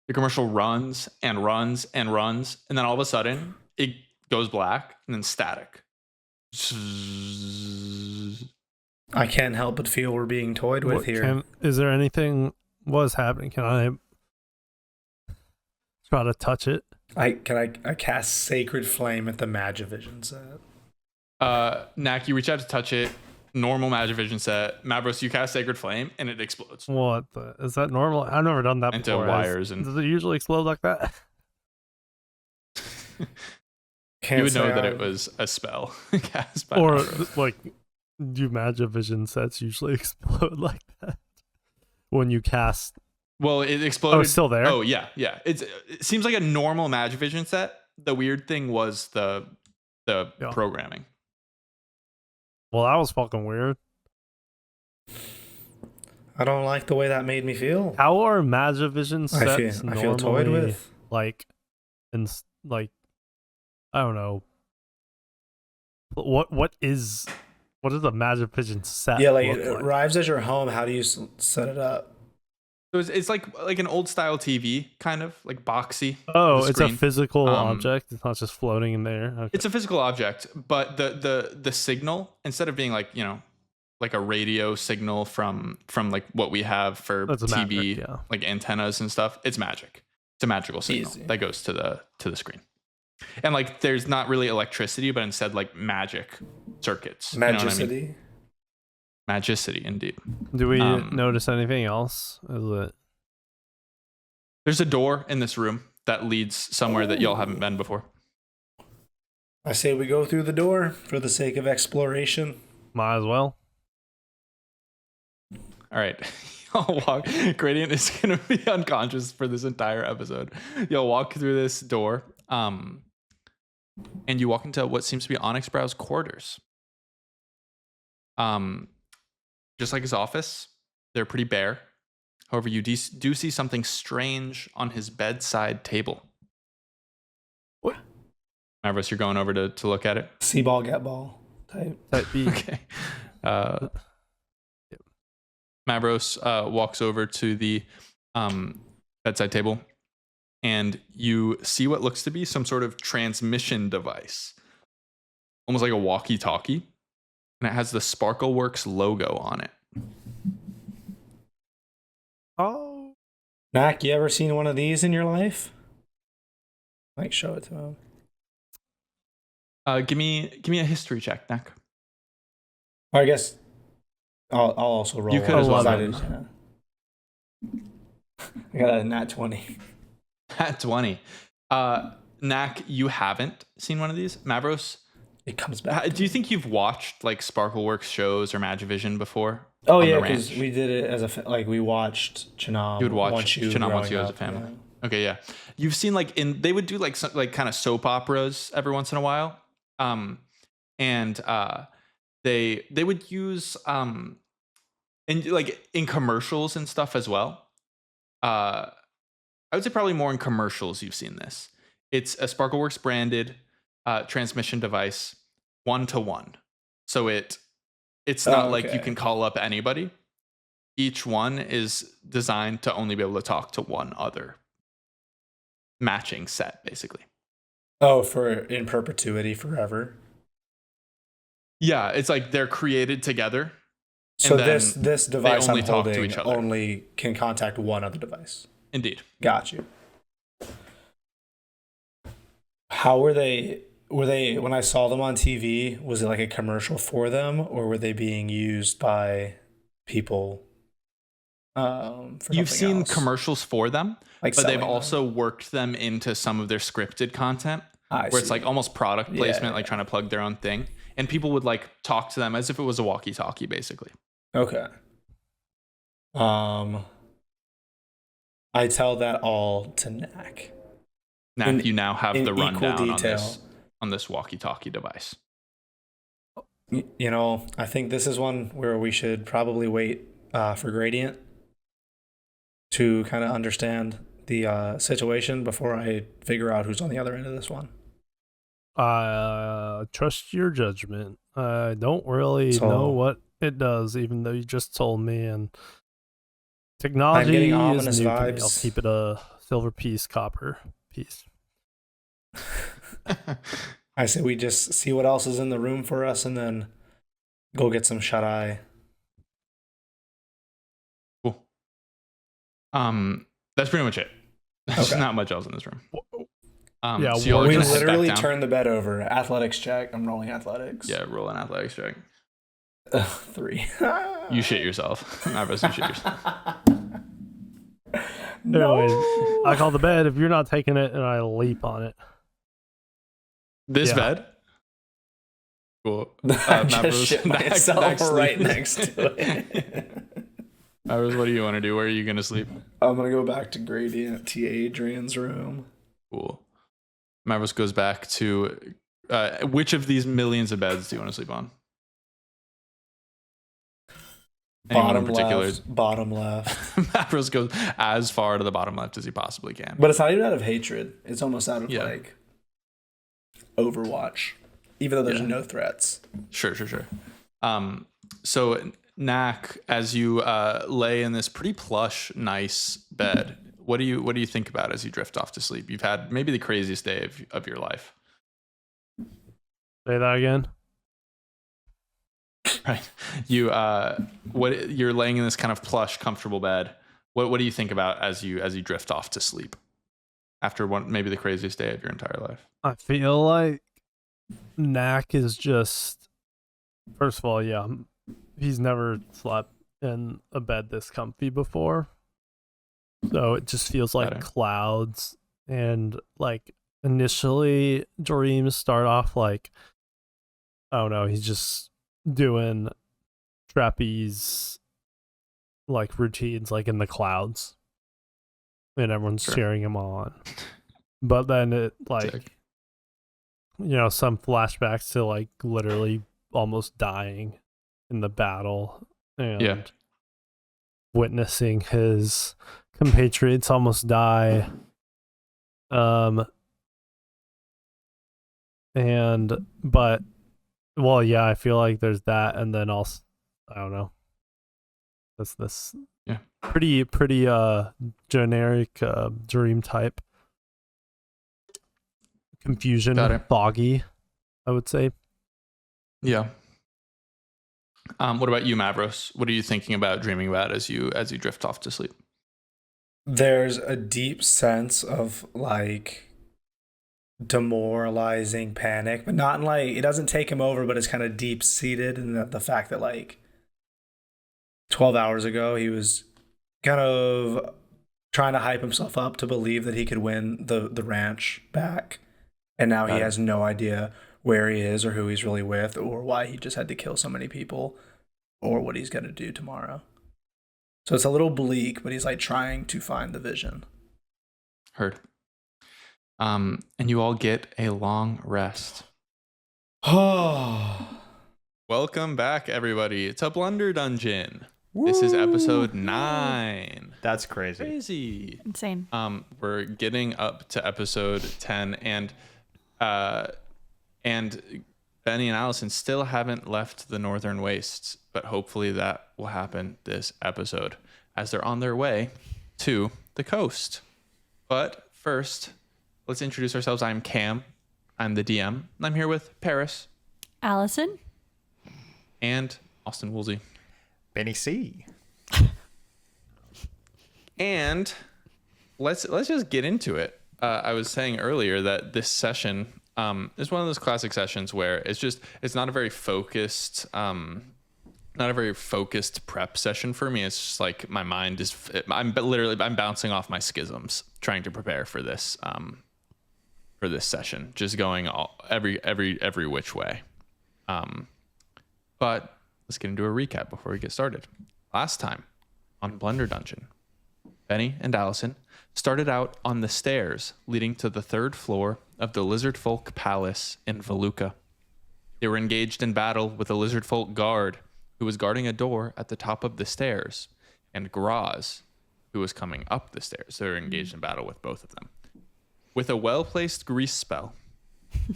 The commercial runs and runs and runs, and then all of a sudden it goes black and then static. I can't help but feel we're being toyed with here. Is there anything? What is happening? Can I try to touch it? I cast Sacred Flame at the Magivision set. Knack, you reach out to touch it. Normal Magivision set. Mavros, you cast Sacred Flame, and it explodes. What is that normal? I've never done that Into before. wires and- Does it usually explode like that? Can't You would say know that it I've- was a spell cast by Or Mavros. like, do Magivision sets usually explode like that when you cast? Well, it Oh, exploded. it's still there. Oh yeah. It seems like a normal Magivision set. The weird thing was the Yeah. programming. Well, that was fucking weird. I don't like the way that made me feel. How are Magivision I sets feel toyed normally with. like, like, I don't know. What is a Magivision set? Yeah, like look it arrives at your home. How do you set it up? So it's like an old style TV, kind of like boxy. Oh, with it's a screen. physical Um, object. It's not just floating in there. Okay. It's a physical object, but the signal, instead of being like, you know, like a radio signal from like what we have for That's a TV, magic, yeah. like antennas and stuff, it's magic. It's a magical signal Easy. that goes to the screen. And like there's not really electricity, but instead like magic circuits. You know what I mean? Magicity. Magicity, indeed. Do we um, notice anything else? Is it? There's a door in this room that leads somewhere that y'all haven't been before. I say we go through the door for the sake of exploration. Might as well. All right. Y'all walk. Gradient is going to be unconscious for this entire episode. You'll walk through this door, and you walk into what seems to be Onyx Brow's quarters. Just like his office, they're pretty bare. However, you do see something strange on his bedside table. What? Mavros, you're going over to look at it? See ball, get ball type. That be Okay. Mavros walks over to the bedside table, and you see what looks to be some sort of transmission device, almost like a walkie-talkie, and it has the Sparkleworks logo on it. Oh. Mac, you ever seen one of these in your life? Like, show it to him. Give me a history check, Nick. Or I guess I'll also roll. You could one. as well. I did, yeah. I got a nat 20. At 20. Knack, you haven't seen one of these. Mavros, It comes back. do you think you've watched like Sparkleworks shows or Magivision before? Oh on the yeah, ranch? because we did it as like we watched Chanam. You would watch Want You Chanam Wants growing You as a up, family. yeah. Okay, yeah. You've seen like they would do like some like kind of soap operas every once in a while. And they would use and like in commercials and stuff as well. I would say probably more in commercials you've seen this. It's a Sparkleworks branded transmission device, 1-to-1. So it's not like you Okay. can call up anybody. Each one is designed to only be able to talk to one other matching set, basically. Oh, for in perpetuity, forever. Yeah, it's like they're created together. So then this device only I'm talk to holding each other. only can contact one other device. Indeed. Got you. How were they? Were they when I saw them on TV? Was it like a commercial for them, or were they being used by people? For You've something seen else? commercials for them, Like but they've selling them? also worked them into some of their scripted content I where it's see. like almost product Yeah, placement, like yeah. trying to plug their own thing. And people would like talk to them as if it was a walkie-talkie, basically. Okay. I tell that all to Knack. Now In- you now have in the equal rundown detail. on this walkie-talkie device. You know, I think this is one where we should probably wait for Gradient to kind of understand the situation before I figure out who's on the other end of this one. Trust your judgment. I don't really So- know what it does, even though you just told me. And technology getting is ominous new to me. I'll vibes. keep it a silver piece, copper piece. I say we just see what else is in the room for us and then go get some shut eye. Cool. That's pretty much it. There's Okay. not much else in this room. Yeah, so y'all are We gonna head back literally down. turned the bed over. Athletics check. I'm rolling athletics. Yeah, roll an athletics check. 3. You shit yourself. Mavros, you shit yourself. Anyways, I call the bed if you're not taking it, and I leap on it. This Yeah. bed? Cool. I just Mavros, shit Knack myself right sleep. next to it. Mavros, what do you want to do? Where are you going to sleep? I'm gonna go back to Gradient T. Adrian's room. Cool. Mavros goes back to which of these millions of beds do you want to sleep on? Anyone in particular? Bottom left. Mavros goes as far to the bottom left as he possibly can. But it's not even out of hatred. It's almost out of Yeah. like Overwatch, even though there's Yeah. no threats. Sure. So Knack, as you lay in this pretty plush, nice bed, what do you think about as you drift off to sleep? You've had maybe the craziest day of your life, Say that again. right? You're laying in this kind of plush, comfortable bed. What do you think about as you drift off to sleep after maybe the craziest day of your entire life? I feel like Knack is just, first of all, yeah, he's never slept in a bed this comfy before. So it just feels like Got it. clouds. And like initially, dreams start off like, I don't know, he's just doing trapeze like routines like in the clouds. And everyone's Sure. cheering him on. But then it like, Sick. some flashbacks to like literally almost dying in the battle and Yeah. witnessing his compatriots almost die. I feel like there's that, and then also I don't know. That's this Yeah. pretty generic dream type. Confusion, Got it. foggy, I would say. Yeah. What about you, Mavros? What are you thinking about, dreaming about as you drift off to sleep? There's a deep sense of like demoralizing panic, but not in like it doesn't take him over, but it's kind of deep seated in the fact that like 12 hours ago he was kind of trying to hype himself up to believe that he could win the ranch back, and now he Got it. has no idea where he is or who he's really with or why he just had to kill so many people or what he's going to do tomorrow. So it's a little bleak, but he's like trying to find the vision. Heard. And you all get a long rest. Oh, Welcome back, everybody, to Blunder Dungeon. This is episode 9. That's crazy. Crazy. Insane. We're getting up to episode 10, and Benny and Allison still haven't left the Northern Wastes, but hopefully that will happen this episode as they're on their way to the coast. But first, let's introduce ourselves. I'm Cam. I'm the DM. And I'm here with Paris Allison? and Austin Woolsey. Benny C. And let's just get into it. I was saying earlier that this session is one of those classic sessions where it's not a very focused prep session for me. It's just like my mind is I'm bouncing off my schisms trying to prepare for this session, just going every which way. But let's get into a recap before we get started. Last time on Blunder Dungeon, Benny and Allison started out on the stairs leading to the 3rd floor of the Lizard Folk Palace in Veluca. They were engaged in battle with a Lizard Folk guard who was guarding a door at the top of the stairs, and Graz, who was coming up the stairs. They were engaged in battle with both of them. With a well-placed grease spell,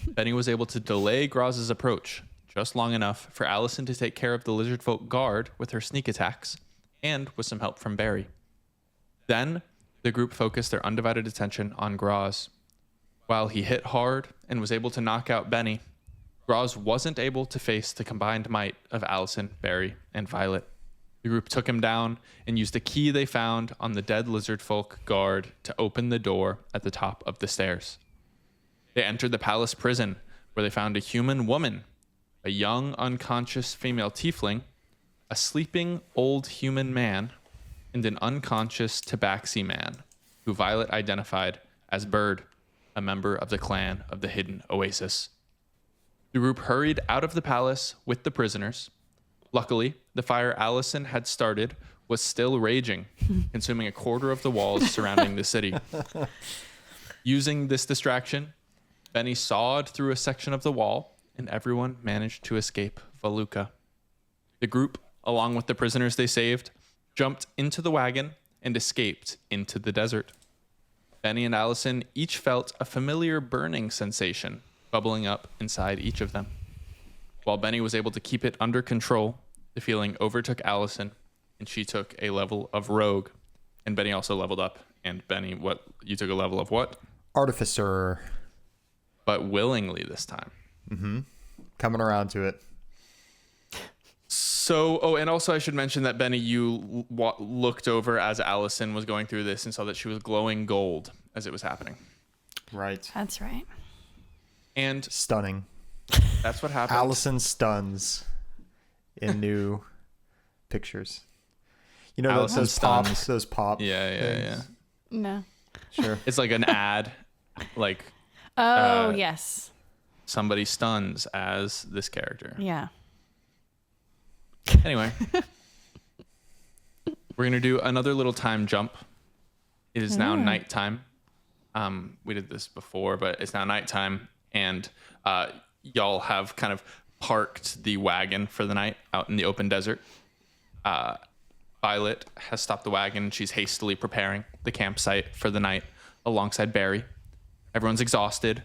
Benny was able to delay Graz's approach just long enough for Allison to take care of the Lizard Folk guard with her sneak attacks, and with some help from Barry. Then, the group focused their undivided attention on Graz. While he hit hard and was able to knock out Benny, Graz wasn't able to face the combined might of Allison, Barry, and Violet. The group took him down and used a key they found on the dead Lizard Folk guard to open the door at the top of the stairs. They entered the palace prison, where they found a human woman, a young unconscious female tiefling, a sleeping old human man, and an unconscious tabaxi man, who Violet identified as Bird, a member of the clan of the Hidden Oasis. The group hurried out of the palace with the prisoners. Luckily, the fire Allison had started was still raging, consuming a quarter of the walls surrounding the city. Using this distraction, Benny sawed through a section of the wall, and everyone managed to escape Valuka. The group, along with the prisoners they saved, jumped into the wagon and escaped into the desert. Benny and Allison each felt a familiar burning sensation bubbling up inside each of them. While Benny was able to keep it under control, the feeling overtook Allison, and she took a level of rogue. And Benny also leveled up. And Benny, what you took a level of what? Artificer. But willingly this time. Mm-hmm. Coming around to it. So, and also I should mention that Benny, you looked over as Allison was going through this and saw that she was glowing gold as it was happening. Right. That's right. And Stunning. that's what happened. Allison stuns in new pictures. You know Allison those stuns. pops, those pop. Yeah. things? No. Sure. It's like an ad, like Oh, yes. somebody stuns as this character. Yeah. Anyway, we're going to do another little time jump. It is now nighttime. We did this before, but it's now nighttime. And y'all have kind of parked the wagon for the night out in the open desert. Violet has stopped the wagon. She's hastily preparing the campsite for the night alongside Barry. Everyone's exhausted.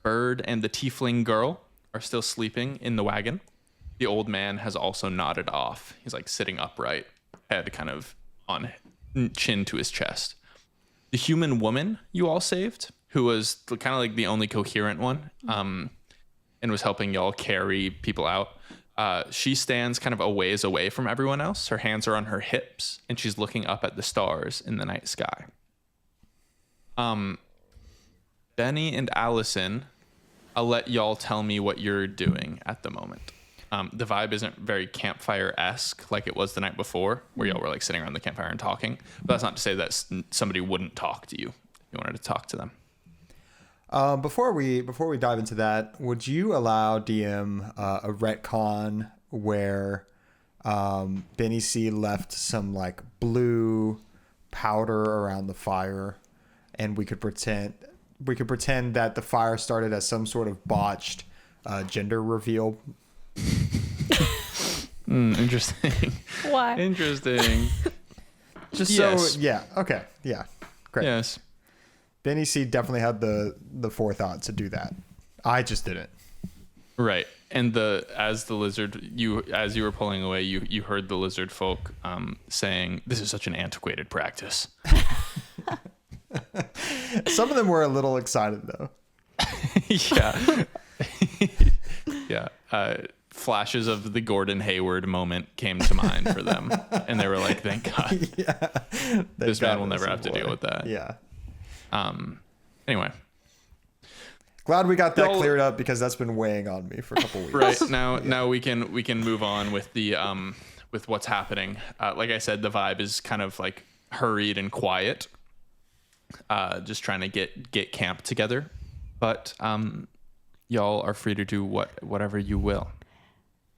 Bird and the tiefling girl are still sleeping in the wagon. The old man has also nodded off. He's like sitting upright, head kind of on chin to his chest. The human woman you all saved, who was kind of like the only coherent one, and was helping y'all carry people out. She stands kind of a ways away from everyone else. Her hands are on her hips, and she's looking up at the stars in the night sky. Benny and Allison, I'll let y'all tell me what you're doing at the moment. The vibe isn't very campfire-esque like it was the night before, where y'all were like sitting around the campfire and talking. But that's not to say that somebody wouldn't talk to you if you wanted to talk to them. Before we dive into that, would you allow DM a retcon where Benny C left some like blue powder around the fire, and we could pretend that the fire started as some sort of botched gender reveal. Interesting. Why? Interesting. Just Yes. so yeah, okay, yeah, great. Yes. Benny C definitely had the forethought to do that. I just didn't. Right. And as you were pulling away, you heard the lizard folk saying, "This is such an antiquated practice." Some of them were a little excited though. Yeah. Yeah. Flashes of the Gordon Hayward moment came to mind for them, and they were like, "Thank God, Yeah, this man will never have to deal with that." Yeah. Anyway, Glad we got that Y'all- cleared up because that's been weighing on me for a couple weeks. right now we can move on with the with what's happening. Like I said, the vibe is kind of like hurried and quiet. Just trying to get camp together, but y'all are free to do whatever you will.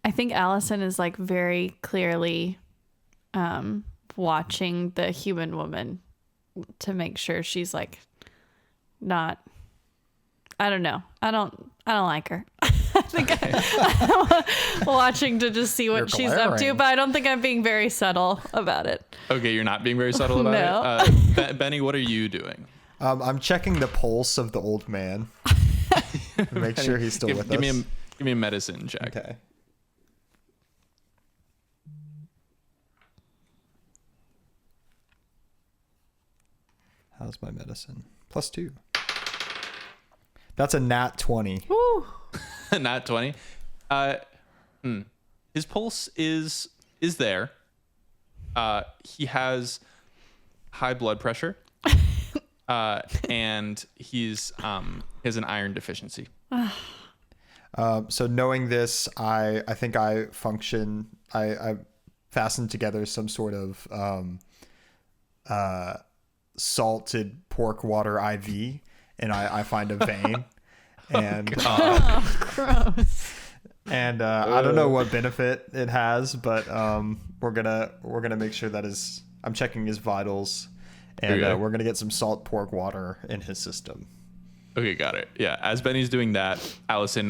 I think Allison is like very clearly watching the human woman to make sure she's like not. I don't know. I don't like her. I think I'm watching to just see what You're she's up to, glaring. but I don't think I'm being very subtle about it. Okay, you're not being very subtle about No. it. Benny, what are you doing? I'm checking the pulse of the old man. Make sure he's still with give us. Give me a medicine check. Okay. How's my medicine? +2. That's a nat 20. Woo. Not 20. His pulse is there. He has high blood pressure. And he has an iron deficiency. So knowing this, I think I function. I fastened together some sort of salted pork water IV, and I find a vein, and Oh, gross. and I don't know what benefit it has, but we're gonna make sure that I'm checking his vitals, and Okay. we're gonna get some salt pork water in his system. Okay, got it. Yeah, as Benny's doing that, Allison,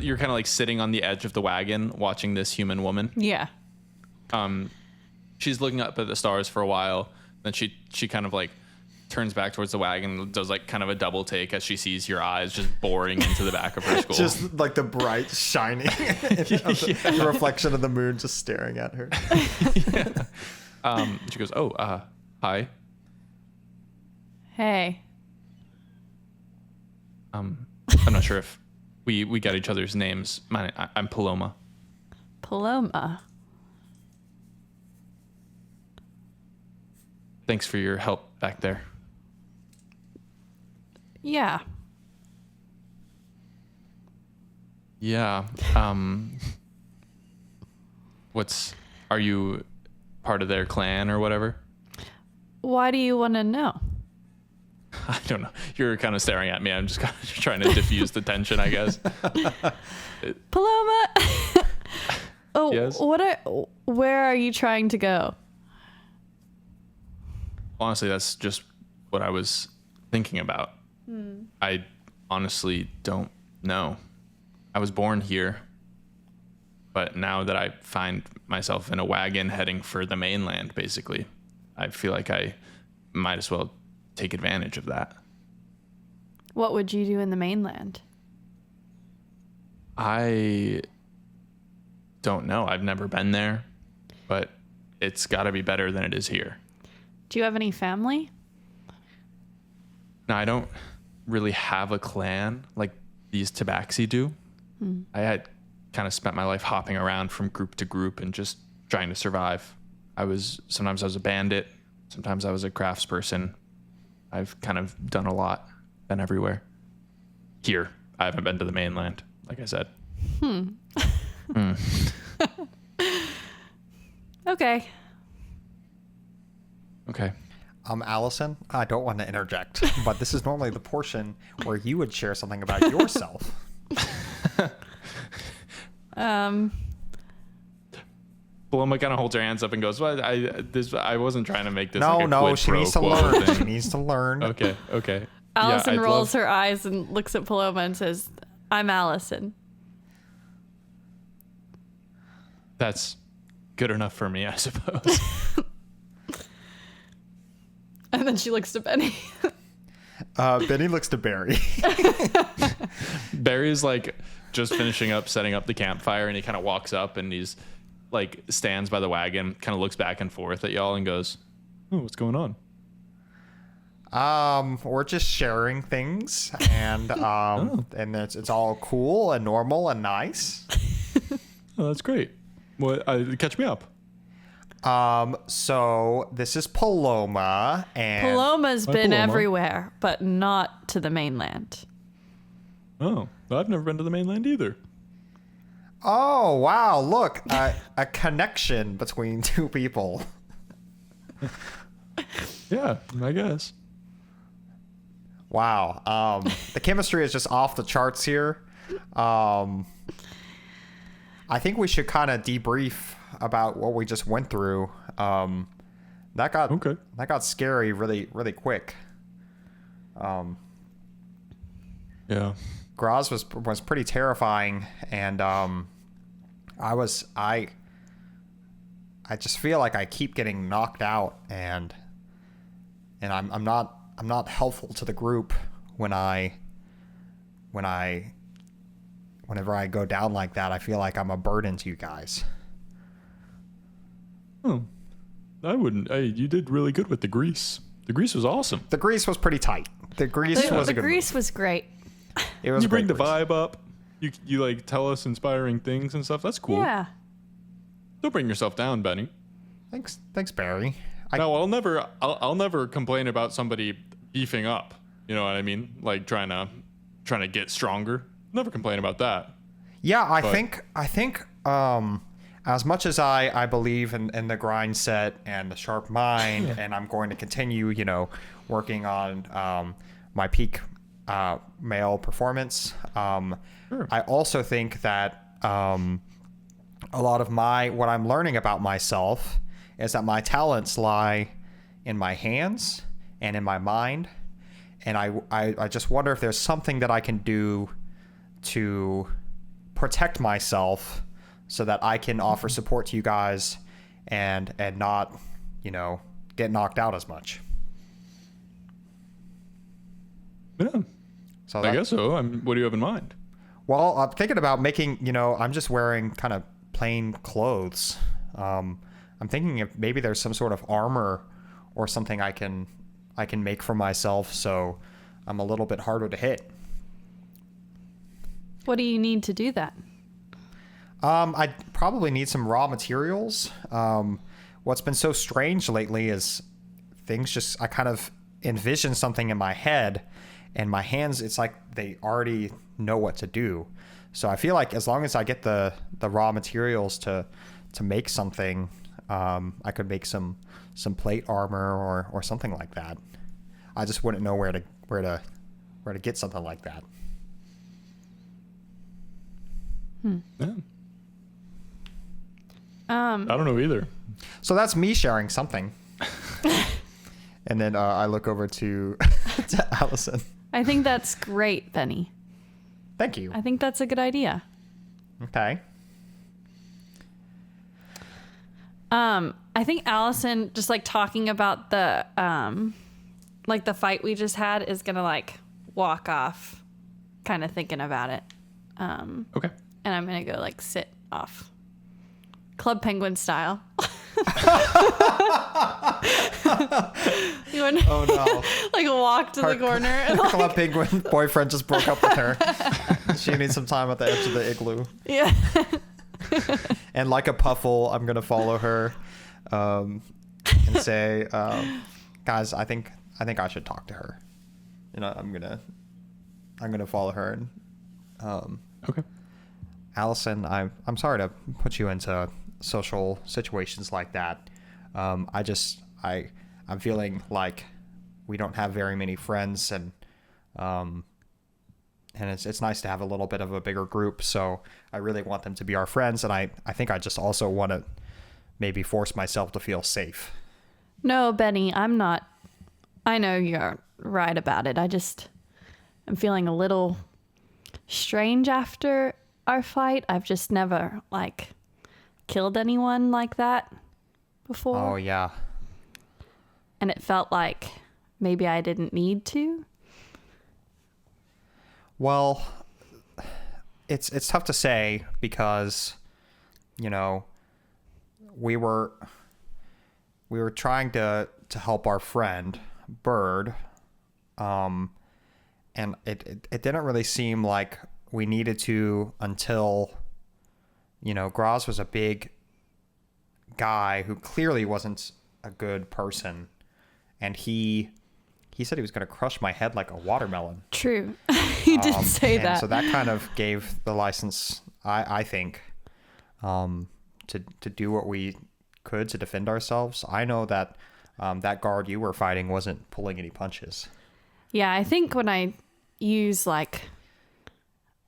you're kind of like sitting on the edge of the wagon watching this human woman. Yeah. She's looking up at the stars for a while, then she kind of like turns back towards the wagon and does like kind of a double take as she sees your eyes just boring into the back of her skull. Just like the bright shining the reflection of the moon just staring at her. She goes, "Oh, hi. Hey. I'm not sure if we got each other's names. I'm Paloma." Paloma. Thanks for your help back there. Yeah. Yeah. Are you part of their clan or whatever? Why do you want to know? I don't know. You're kind of staring at me. I'm just kind of trying to diffuse the tension, I guess. Paloma. Oh, Yes? where are you trying to go? Honestly, that's just what I was thinking about. I honestly don't know. I was born here, but now that I find myself in a wagon heading for the mainland, basically, I feel like I might as well take advantage of that. What would you do in the mainland? I don't know. I've never been there, but it's got to be better than it is here. Do you have any family? Now, I don't really have a clan like these Tabaxi do. I had kind of spent my life hopping around from group to group and just trying to survive. Sometimes I was a bandit, sometimes I was a craftsperson. I've kind of done a lot, been everywhere. Here, I haven't been to the mainland, like I said. Okay. Okay. Allison, I don't want to interject, but this is normally the portion where you would share something about yourself. Paloma kind of holds her hands up and goes, "Well, I wasn't trying to make this No, like a no, quid she pro needs to quo learn. thing." She needs to learn. Okay. Allison Yeah, I'd rolls love- her eyes and looks at Paloma and says, "I'm Allison." That's good enough for me, I suppose. And then she looks to Benny. Benny looks to Barry. Barry's like just finishing up setting up the campfire, and he kind of walks up and he's like stands by the wagon, kind of looks back and forth at y'all and goes, "Oh, what's going on?" We're just sharing things, and and it's all cool and normal and nice. Oh, that's great. What? Catch me up. So this is Paloma, and Paloma's Hi, been Paloma. everywhere, but not to the mainland. Oh, I've never been to the mainland either. oh wow, look, a connection between two people. Yeah, I guess. Wow, the chemistry is just off the charts here. I think we should kind of debrief about what we just went through. That got scary really, really quick. Yeah. Graz was pretty terrifying, and I just feel like I keep getting knocked out, and I'm not helpful to the group whenever I go down like that. I feel like I'm a burden to you guys. Oh, I wouldn't. You did really good with the grease. The grease was awesome. The grease was pretty tight. The grease was a The good grease was great. move. It was You bring the great grease. vibe up. You like tell us inspiring things and stuff. That's cool. Yeah. Don't bring yourself down, Benny. Thanks, Barry. No, I'll never complain about somebody beefing up. You know what I mean? Like trying to get stronger. Never complain about that. Yeah, I think as much as I believe in the grind set and the sharp mind, and I'm going to continue, working on my peak male performance. Sure. I also think that a lot of what I'm learning about myself is that my talents lie in my hands and in my mind. And I just wonder if there's something that I can do to protect myself so that I can offer support to you guys and not, get knocked out as much. Yeah, So I guess so. What do you have in mind? Well, I'm thinking about making, I'm just wearing kind of plain clothes. I'm thinking if maybe there's some sort of armor or something I can make for myself so I'm a little bit harder to hit. What do you need to do that? I probably need some raw materials. What's been so strange lately is I kind of envision something in my head, and my hands, it's like they already know what to do. So I feel like as long as I get the raw materials to make something, I could make some plate armor or something like that. I just wouldn't know where to get something like that. Yeah. Um, I don't know either. So that's me sharing something. And then I look over to Allison. I think that's great, Benny. Thank you. I think that's a good idea. Okay. I think Allison just like talking about the the fight we just had is gonna like walk off, kind of thinking about it. Okay. And I'm gonna go like sit off, Club Penguin style. You wanna, Oh no. like walk to the corner and like, Club Penguin boyfriend just broke up with her. She needs some time at the edge of the igloo. yeah. And like a puffle, I'm gonna follow her, and say, guys, I think I should talk to her. I'm gonna follow her. And, Okay. Allison, I'm sorry to put you into social situations like that. I'm feeling like we don't have very many friends, and it's nice to have a little bit of a bigger group. So I really want them to be our friends, and I think I just also want to maybe force myself to feel safe. No, Benny, I'm not. I know you're right about it. I'm feeling a little strange after our fight. I've just never like killed anyone like that before. Oh yeah. And it felt like maybe I didn't need to. Well, it's tough to say because, we were trying to help our friend Bird, and it didn't really seem like we needed to until, Graz was a big guy who clearly wasn't a good person, and he said he was going to crush my head like a watermelon. True. He did say and that. So that kind of gave the license, I think, to do what we could to defend ourselves. I know that that guard you were fighting wasn't pulling any punches. Yeah, I think when I use like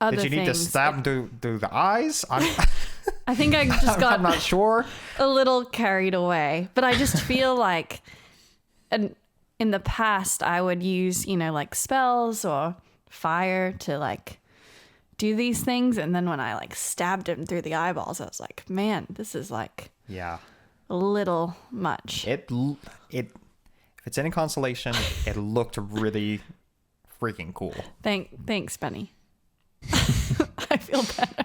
other Did you need to things, stab him through the eyes? I think I just got I'm not sure. a little carried away, but I just feel like in the past I would use, like spells or fire to like do these things. And then when I like stabbed him through the eyeballs, I was like, man, this is like Yeah. a little much. If it's any consolation, it looked really freaking cool. Thanks, Benny. I feel better.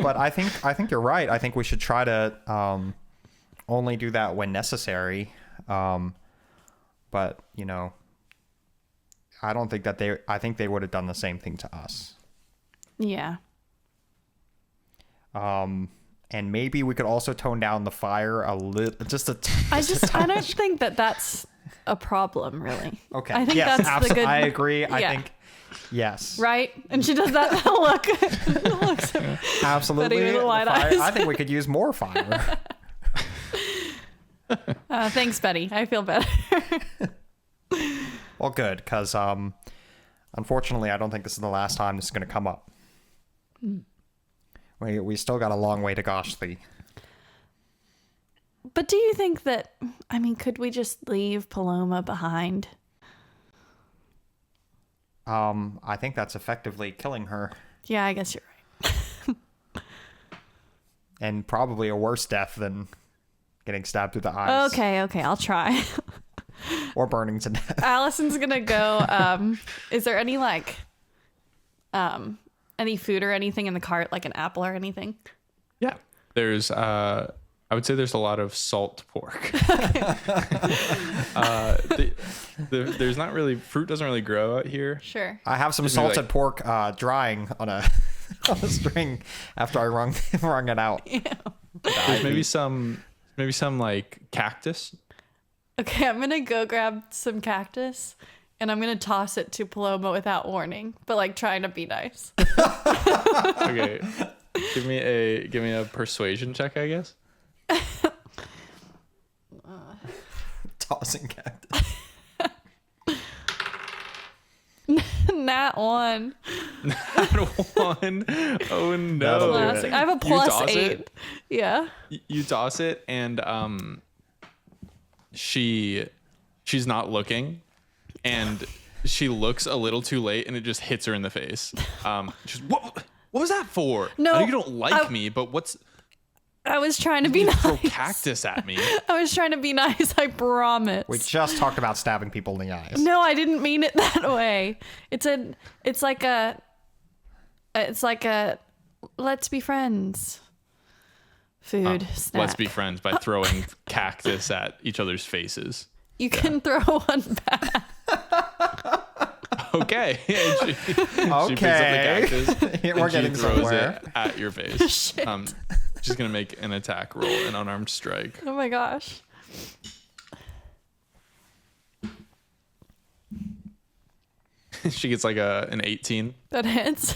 But I think you're right. I think we should try to only do that when necessary. But I don't think that I think they would have done the same thing to us. Yeah. And maybe we could also tone down the fire a little, I don't think that that's a problem, really. Okay. I think yes, that's the good. I agree. Yeah. I think yes. Right? And she does that look. Looks Absolutely. Betty with the wide Fire- eyes. I think we could use more fire. Thanks, Betty. I feel better. Well, good, because Unfortunately, I don't think this is the last time this is going to come up. We still got a long way to Goshly. But do you think that, I mean, could we just leave Paloma behind? I think that's effectively killing her, Yeah, I guess you're right. and probably a worse death than getting stabbed through the eyes. Okay, I'll try. Or burning to death. Allison's gonna go, is there any, like, any food or anything in the cart, like an apple or anything? Yeah. There's I would say there's a lot of salt pork. There's not really, fruit doesn't really grow out here. Sure. I have some Just maybe, salted pork drying on a on a string after I wrung it out. There's maybe some like cactus. Okay, I'm gonna go grab some cactus and I'm gonna toss it to Paloma without warning, but like trying to be nice. Okay. Give me a persuasion check, I guess. Tossing cactus. Nat 1. One. Oh no. That'll do it. Classic. I have a You plus toss 8. it? Yeah. You toss it, and she's not looking, and she looks a little too late, and it just hits her in the face. She's, what was that for? No, I know you don't like me, but what's I was trying to be you nice. throw cactus at me? I was trying to be nice, I promise. We just talked about stabbing people in the eyes. No, I didn't mean it that way. It's like a let's be friends. Food snack. Let's be friends by throwing cactus at each other's faces. You can throw one back. Okay. She picks up the cactus We're and she getting throws somewhere. it at your face. Shit. She's gonna make an attack roll, an unarmed strike. Oh my gosh. She gets like an 18. That hits.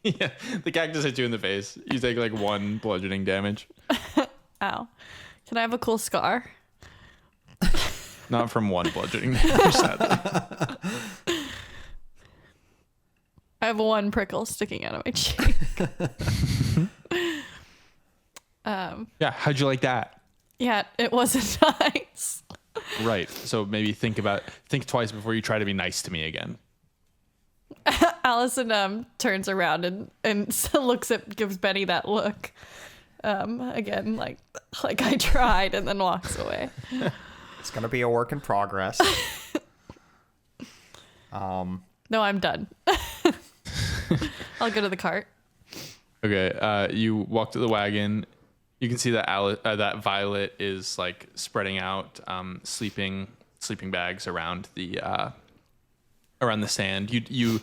Yeah, the cactus hits you in the face. You take like 1 bludgeoning damage. Ow. Can I have a cool scar? Not from 1 bludgeoning damage, sadly. I have 1 prickle sticking out of my cheek. Yeah, how'd you like that? Yeah, it wasn't nice. Right. So maybe think twice before you try to be nice to me again. Allison turns around and gives Benny that look. Again, like I tried, and then walks away. It's gonna be a work in progress. No, I'm done. I'll go to the cart. Okay. You walk to the wagon. You can see that that Violet is like spreading out sleeping bags around the sand. You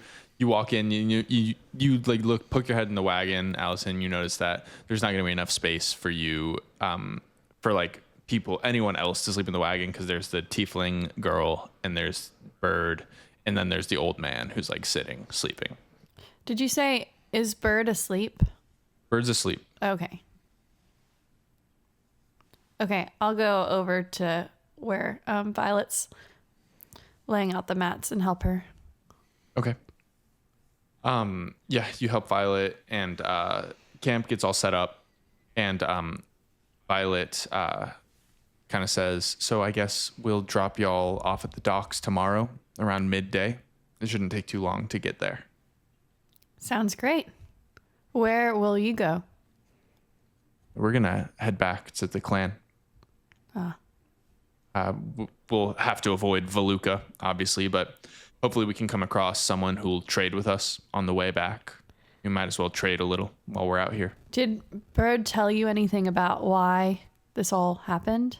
walk in, you like poke your head in the wagon, Allison. You notice that there's not going to be enough space for you for like anyone else to sleep in the wagon, because there's the tiefling girl and there's Bird, and then there's the old man who's like sleeping. Did you say, is Bird asleep? Bird's asleep. Okay, I'll go over to where Violet's laying out the mats and help her. Okay. Yeah, you help Violet, and camp gets all set up, and Violet kind of says, so I guess we'll drop y'all off at the docks tomorrow around midday. It shouldn't take too long to get there. Sounds great. Where will you go? We're gonna head back to the clan. We'll have to avoid Valuka, obviously, but hopefully we can come across someone who'll trade with us on the way back. We might as well trade a little while we're out here. Did Bird tell you anything about why this all happened?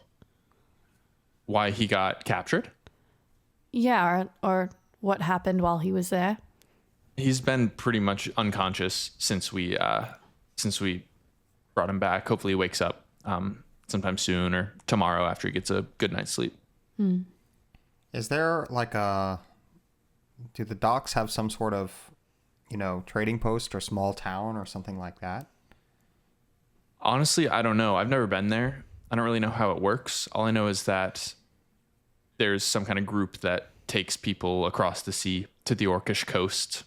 Why he got captured? Yeah, or what happened while he was there? He's been pretty much unconscious since we brought him back. Hopefully he wakes up sometime soon or tomorrow after he gets a good night's sleep. Is there like do the docks have some sort of, trading post or small town or something like that? Honestly, I don't know. I've never been there. I don't really know how it works. All I know is that there's some kind of group that takes people across the sea to the Orcish coast.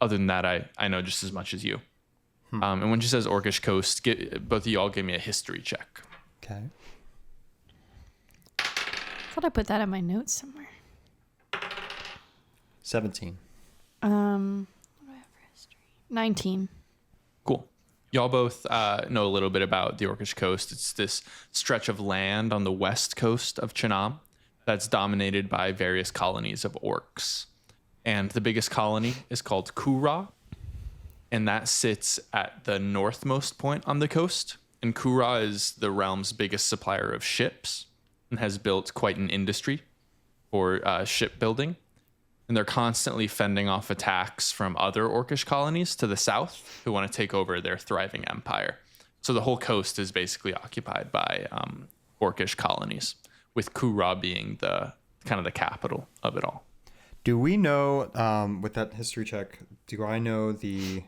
Other than that, I know just as much as you. And when she says Orcish coast, both of y'all give me a history check. Okay. I thought I put that in my notes somewhere. 17. What do I have for history? 19. Cool. Y'all both know a little bit about the Orcish coast. It's this stretch of land on the west coast of Chenam that's dominated by various colonies of orcs. And the biggest colony is called Kura, and that sits at the northmost point on the coast. And Kura is the realm's biggest supplier of ships and has built quite an industry for shipbuilding. And they're constantly fending off attacks from other Orcish colonies to the south who want to take over their thriving empire. So the whole coast is basically occupied by Orcish colonies, with Kura being the kind of the capital of it all. Do we know, with that history check, do I know the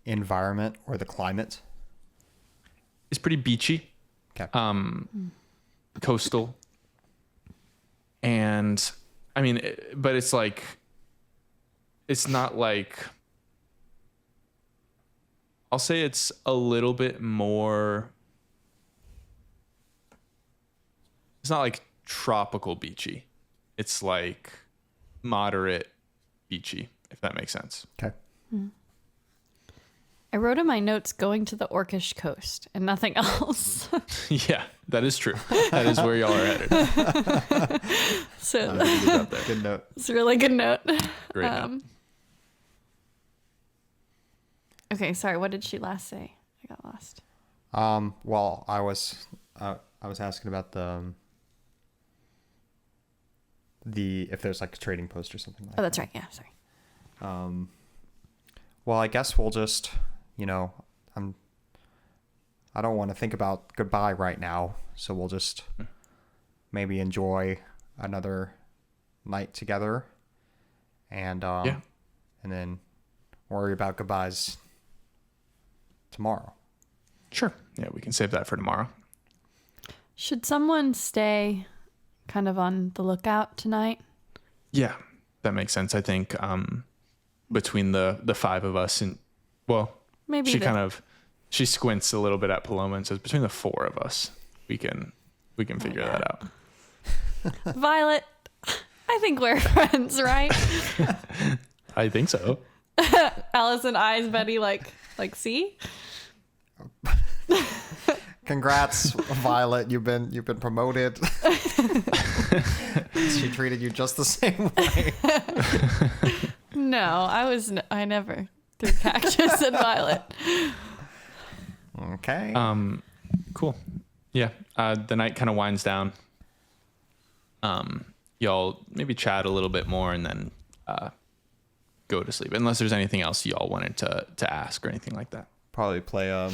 environment or the climate? It's pretty beachy, Okay. coastal, and I mean, but it's like, it's not like, I'll say it's a little bit more, it's not like tropical beachy. It's like moderate beachy, if that makes sense. Okay. I wrote in my notes going to the Orcish coast and nothing else. Yeah, that is true. That is where y'all are headed. So Good note. it's a really good note. Great. note. Okay, sorry. What did she last say? I got lost. Well, I was asking about the if there's like a trading post or something like Oh, that's right. Yeah, sorry. that. Well, I guess we'll just, I don't want to think about goodbye right now, so we'll just maybe enjoy another night together, and and then worry about goodbyes tomorrow. Sure. Yeah, we can save that for tomorrow. Should someone stay kind of on the lookout tonight? Yeah, that makes sense. I think between the five of us, and well, Maybe she squints a little bit at Paloma and says, between the four of us, we can figure that out. Violet, I think we're friends, right? I think so. Allison eyes Betty like see? Congrats, Violet. You've been promoted. She treated you just the same way. No, I never threw cactus at Violet. Okay. Cool. Yeah. The night kind of winds down. Y'all maybe chat a little bit more and then go to sleep, unless there's anything else y'all wanted to ask or anything like that. Probably play a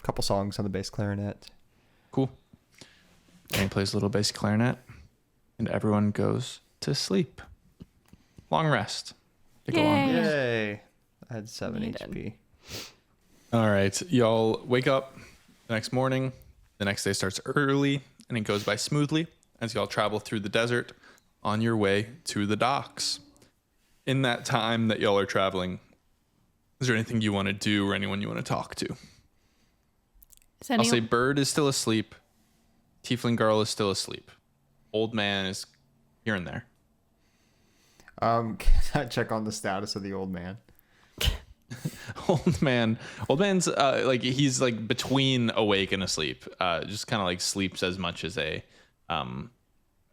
couple songs on the bass clarinet. Cool. Danny plays a little bass clarinet, and everyone goes to sleep. Long rest. Take a long Yay. rest. Yay. I had 7 You did. HP. All right. Y'all wake up the next morning. The next day starts early, and it goes by smoothly as y'all travel through the desert on your way to the docks. In that time that y'all are traveling, is there anything you want to do or anyone you want to talk to? I'll say Bird is still asleep. Tiefling girl is still asleep. Old man is here and there. Can I check on the status of the old man? Old man's like, he's like between awake and asleep. Just kind of like sleeps as much as an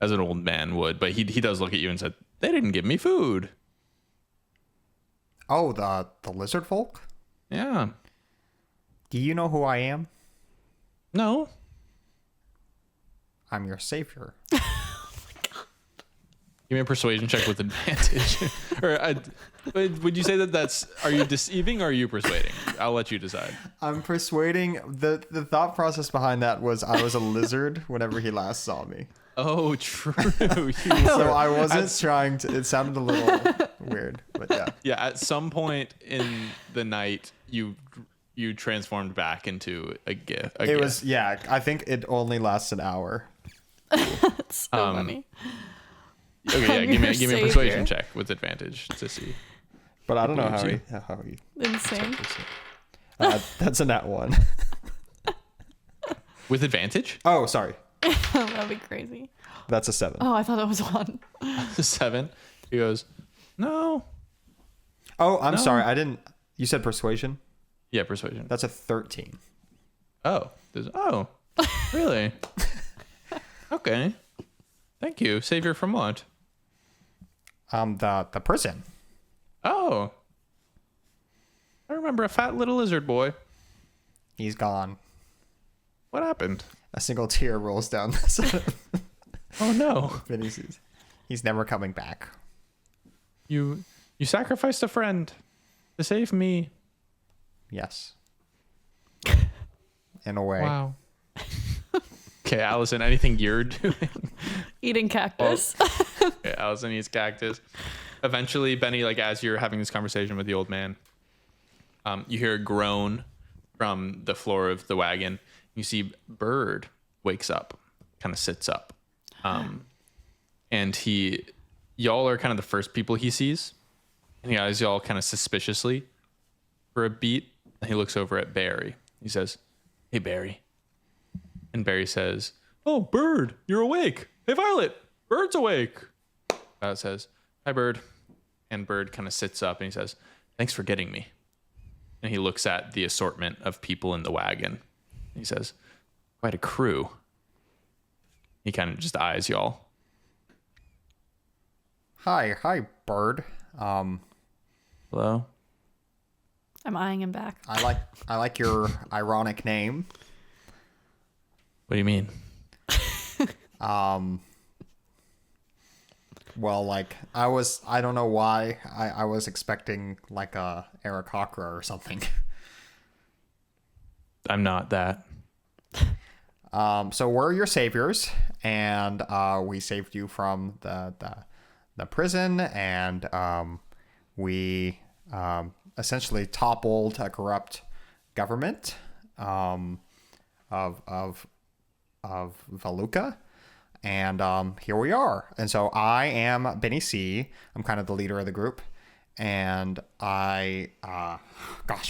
old man would, but he does look at you and said, "They didn't give me food." Oh, the lizard folk? Yeah. Do you know who I am? No. I'm your savior. Give me a persuasion check with advantage. Or would you say that's, are you deceiving or are you persuading? I'll let you decide. I'm persuading. The thought process behind that was I was a lizard whenever he last saw me. Oh, true. So I wasn't trying to. It sounded a little weird, but yeah. Yeah, at some point in the night, you transformed back into a gift. It was, yeah. I think it only lasts an hour. That's so funny. Okay, yeah, give me a persuasion check with advantage to see. But I don't know believes how he Insane. that's a nat 1. With advantage? Oh, sorry. That'd be crazy. That's a 7. Oh, I thought that was 1. 7. He goes, no. Oh, I'm No. sorry. I didn't. You said persuasion? Yeah, persuasion. That's a 13. Oh, really? Okay. Thank you. Savior from what? The prison. Oh. I remember a fat little lizard boy. He's gone. What happened? A single tear rolls down the side of Oh no. Vinny's. He's never coming back. You sacrificed a friend to save me. Yes. In a way. Wow. Okay, Allison, anything you're doing? Eating cactus. Okay, Allison eats cactus. Eventually, Benny, like as you're having this conversation with the old man, you hear a groan from the floor of the wagon. You see Bird wakes up, kind of sits up. And y'all are kind of the first people he sees. And he eyes y'all kind of suspiciously for a beat. And he looks over at Barry. He says, "Hey, Barry." And Barry says, "Oh, Bird, you're awake. Hey, Violet, Bird's awake." Violet says, "Hi, Bird." And Bird kind of sits up and he says, "Thanks for getting me." And he looks at the assortment of people in the wagon. He says, "Quite a crew." He kind of just eyes y'all. Hi, Bird. Hello? I'm eyeing him back. I like your ironic name. What do you mean? Well, like I don't know why I was expecting like a Eric Hawkra or something. I'm not that. So we're your saviors, and we saved you from the prison, and we essentially toppled a corrupt government of Valuka. And here we are. And so I am Benny C. I'm kind of the leader of the group. And I,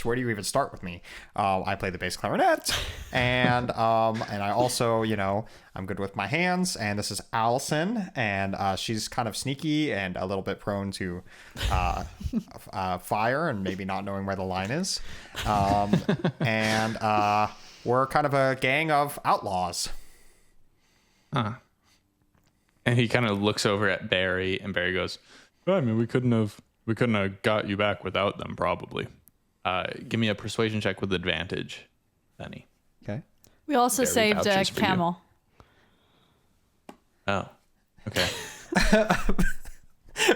where do you even start with me? I play the bass clarinet. And I also, I'm good with my hands. And this is Allison. And she's kind of sneaky and a little bit prone to fire and maybe not knowing where the line is. And we're kind of a gang of outlaws. Huh. And he kind of looks over at Barry, and Barry goes, "I mean, we couldn't have got you back without them, probably." Give me a persuasion check with advantage, Benny. Okay. We also Barry saved a vouches for you. camel. Oh, okay.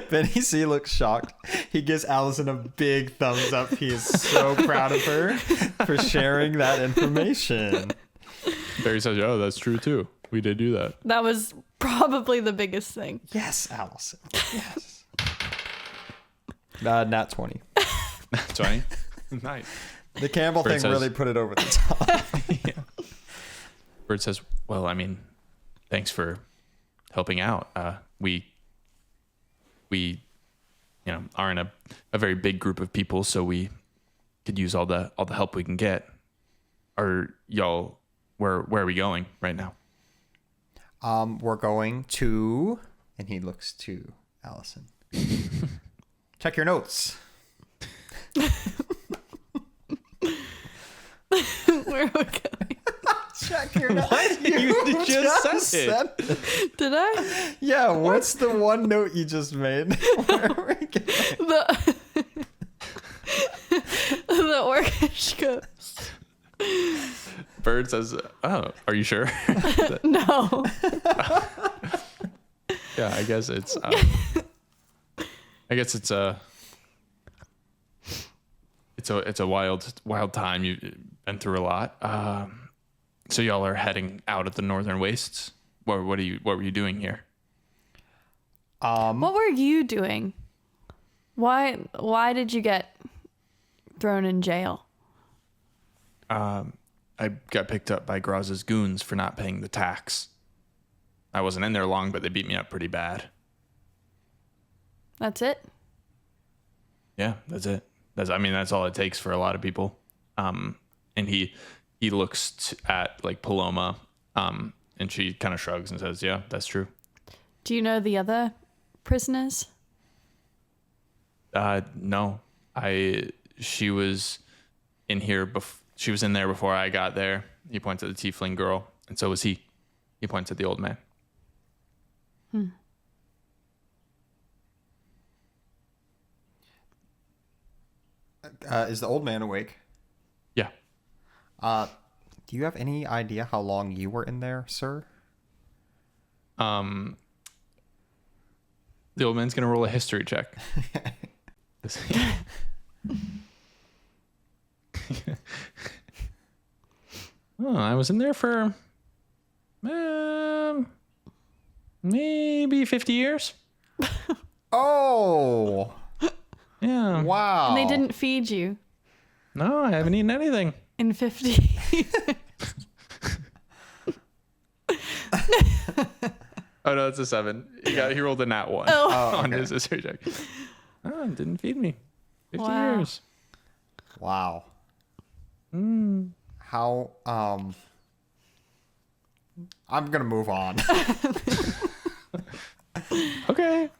Benny C looks shocked. He gives Allison a big thumbs up. He is so proud of her for sharing that information. Barry says, "Oh, that's true too. We did do that." That was probably the biggest thing. Yes, Allison. Yes. Nat 20. 20. Nice. The Campbell Bird thing says- really put it over the top. Bird says, "Well, I mean, thanks for helping out. We are in a very big group of people, so we could use all the help we can get. Are y'all where are we going right now?" We're going to, and he looks to Allison. Check your notes. Where are we going? Check your notes. What? You just said it. it. Did I? Yeah, what's the one note you just made? Where are we going? The orchestra. Bird says, "Oh, are you sure?" No. Yeah, I guess it's it's a wild time. You've been through a lot. So y'all are heading out of the northern wastes. What were you doing here? What were you doing? Why did you get thrown in jail? I got picked up by Graz's goons for not paying the tax. I wasn't in there long, but they beat me up pretty bad. That's it? Yeah, that's it. That's all it takes for a lot of people. And he looks at like Paloma, and she kind of shrugs and says, "Yeah, that's true." Do you know the other prisoners? No, she was in here. She was in there before I got there. He points at the tiefling girl, and so was he. He points at the old man. Is the old man awake? Yeah. Do you have any idea how long you were in there, sir? The old man's gonna roll a history check. Oh, I was in there for maybe 50 years. Oh, Yeah. wow. And they didn't feed you No, I haven't eaten anything. in 50. Oh no, it's a 7. He rolled a nat 1 on his history check. Oh, it didn't feed me. 50 Wow. years. Wow. How I'm gonna move on. Okay.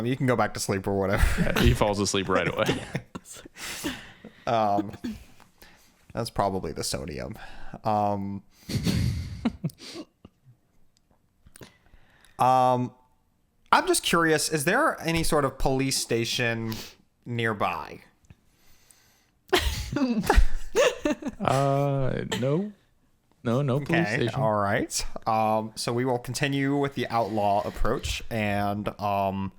You can go back to sleep or whatever. Yeah, he falls asleep right away. That's probably the sodium. I'm just curious, is there any sort of police station nearby? No. No police Okay, station. all right. So we will continue with the outlaw approach, and we're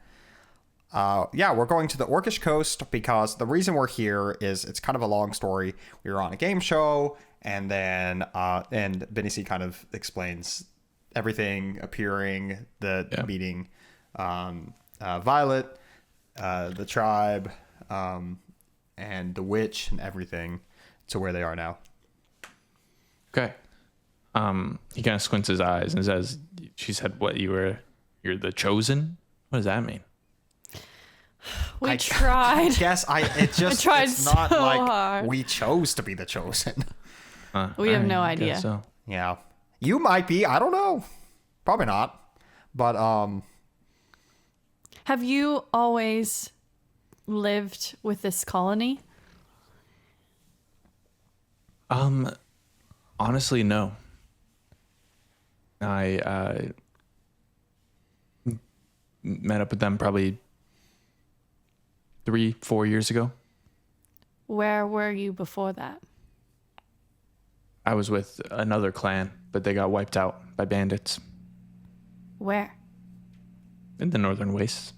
going to the Orcish coast because the reason we're here is it's kind of a long story. We were on a game show, and then and Benicy kind of explains everything appearing, the meeting, Violet, the tribe, and the witch and everything to where they are now. Okay. He kind of squints his eyes and says, "She said what you're the chosen? What does that mean?" We tried. Yes, it's tried not so like hard. we chose to be the chosen. We have no I guess idea. So. Yeah. You might be, I don't know. Probably not. But Have you always lived with this colony? Honestly, no. I met up with them probably 3-4 years ago. Where were you before that? I was with another clan, but they got wiped out by bandits Where? in the northern wastes.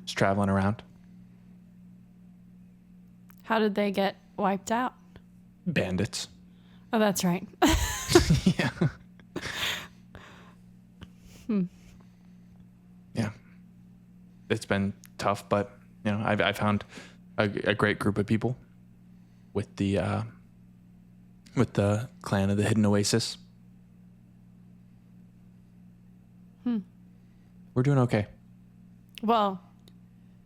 Just traveling around. How did they get wiped out? Bandits. Oh, that's right. Yeah. Yeah. It's been tough, but I found a great group of people with the clan of the Hidden Oasis. We're doing okay. Well,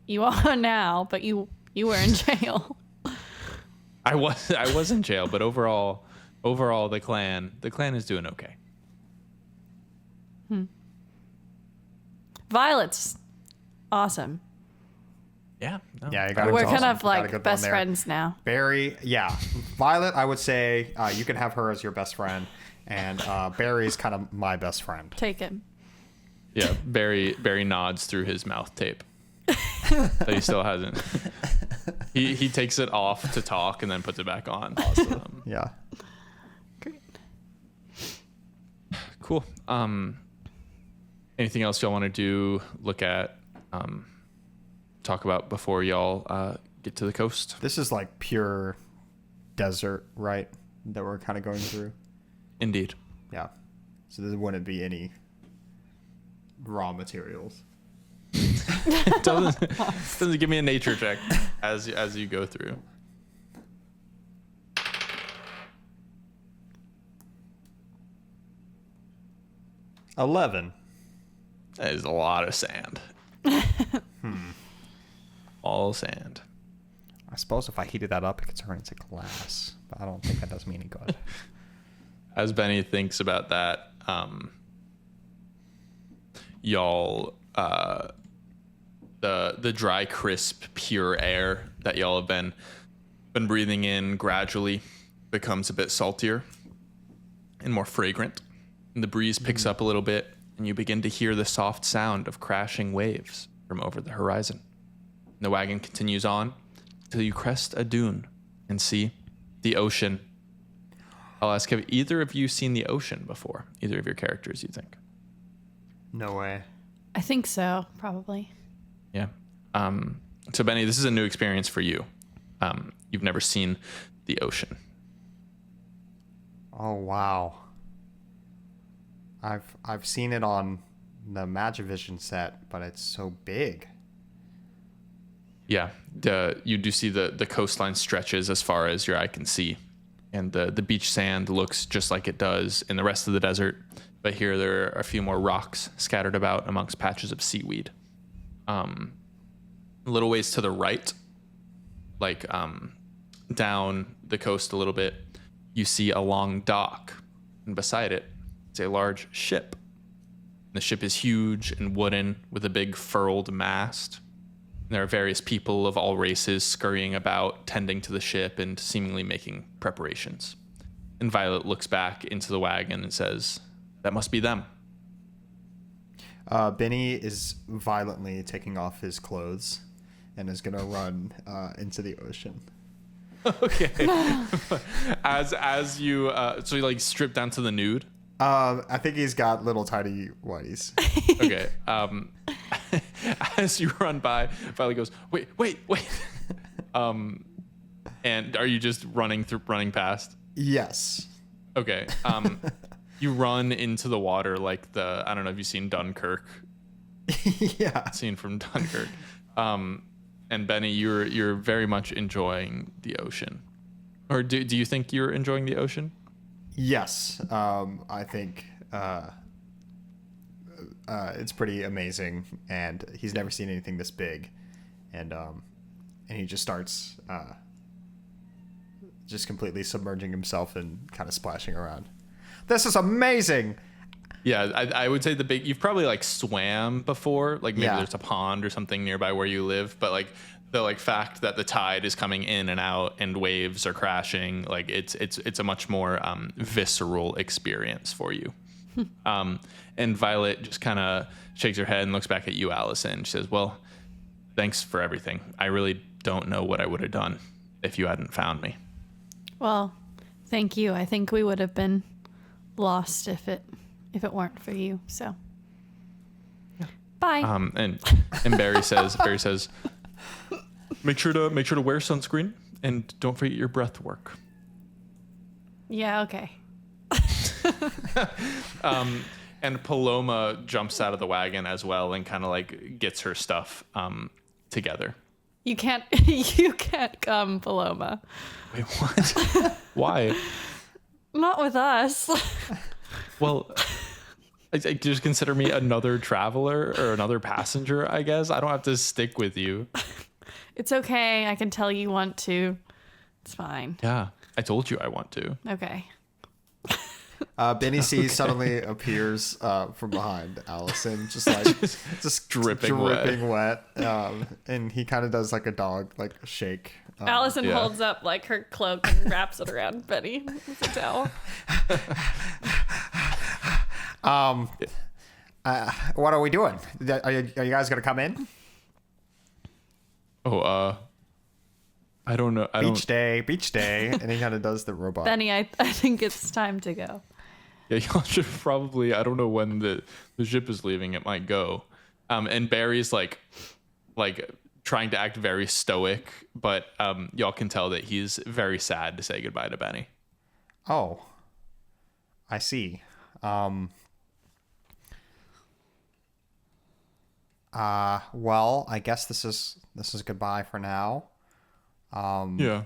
you are now, but you were in jail. I was in jail, but overall the clan is doing okay. Violet's awesome. Yeah. No. yeah, you got We're kind of like best friends now. Barry, yeah. Violet, I would say you can have her as your best friend. And Barry's kind of my best friend. Take him. Yeah. Barry nods through his mouth tape. But he still hasn't. He takes it off to talk and then puts it back on. Awesome. Yeah. Great. Cool. Anything else y'all want to do? Look at, talk about before y'all get to the coast? This is like pure desert, right? That we're kind of going through. Indeed. Yeah. So there wouldn't be any raw materials. doesn't give me a nature check as you go through. $11. That is a lot of sand. All sand. I suppose if I heated that up, it could turn into glass, but I don't think that does me any good. As Benny thinks about that, y'all, the dry, crisp, pure air that y'all have been breathing in gradually becomes a bit saltier and more fragrant. And the breeze picks up a little bit, and you begin to hear the soft sound of crashing waves from over the horizon. The wagon continues on till you crest a dune and see the ocean. I'll ask, have either of you seen the ocean before? Either of your characters, you think? No way. I think so, probably. Yeah. So Benny, this is a new experience for you. You've never seen the ocean. Oh wow. I've seen it on the Magivision set, but it's so big. Yeah, you do see the coastline stretches as far as your eye can see, and the beach sand looks just like it does in the rest of the desert, but here there are a few more rocks scattered about amongst patches of seaweed. A little ways to the right, like down the coast a little bit, you see a long dock, and beside it, it's a large ship. The ship is huge and wooden with a big furled mast. There are various people of all races scurrying about, tending to the ship and seemingly making preparations. And Violet looks back into the wagon and says, "That must be them." Benny is violently taking off his clothes and is gonna run into the ocean. Okay. as you so you like strip down to the nude. I think he's got little tiny whiteys. Okay. As you run by, Violet goes, wait. And are you just running past? Yes. Okay. You run into the water like I don't know if you've seen Dunkirk. Yeah. Scene from Dunkirk. And Benny, you're very much enjoying the ocean. Or do you think you're enjoying the ocean? Yes. I think it's pretty amazing, and he's never seen anything this big, and he just starts just completely submerging himself and kind of splashing around. This is amazing. Yeah, I would say you've probably like swam before, like maybe Yeah. there's a pond or something nearby where you live, but like the fact that the tide is coming in and out and waves are crashing, like it's a much more visceral experience for you. And Violet just kind of shakes her head and looks back at you, Allison. She says, "Well, thanks for everything. I really don't know what I would have done if you hadn't found me." Well, thank you. I think we would have been lost if it weren't for you. So, bye. And Barry says, make sure to wear sunscreen and don't forget your breath work. Yeah. Okay. And Paloma jumps out of the wagon as well and kind of like gets her stuff together. You can't come, Paloma. Wait, what? Why? Not with us. Well, just consider me another traveler or another passenger, I guess. I don't have to stick with you. It's okay. I can tell you want to. It's fine. Yeah, I told you I want to. Okay. Benny C suddenly appears from behind Allison, just dripping wet. And he kind of does like a dog, like a shake. Allison yeah. holds up like her cloak and wraps it around Benny with a towel. What are we doing? Are you guys gonna come in? Oh, I don't know. Beach day, and he kind of does the robot. Benny, I think it's time to go. Yeah, y'all should probably. I don't know when the ship is leaving. It might go. And Barry's like trying to act very stoic, but y'all can tell that he's very sad to say goodbye to Benny. Oh, I see. Well, I guess this is goodbye for now. Yeah.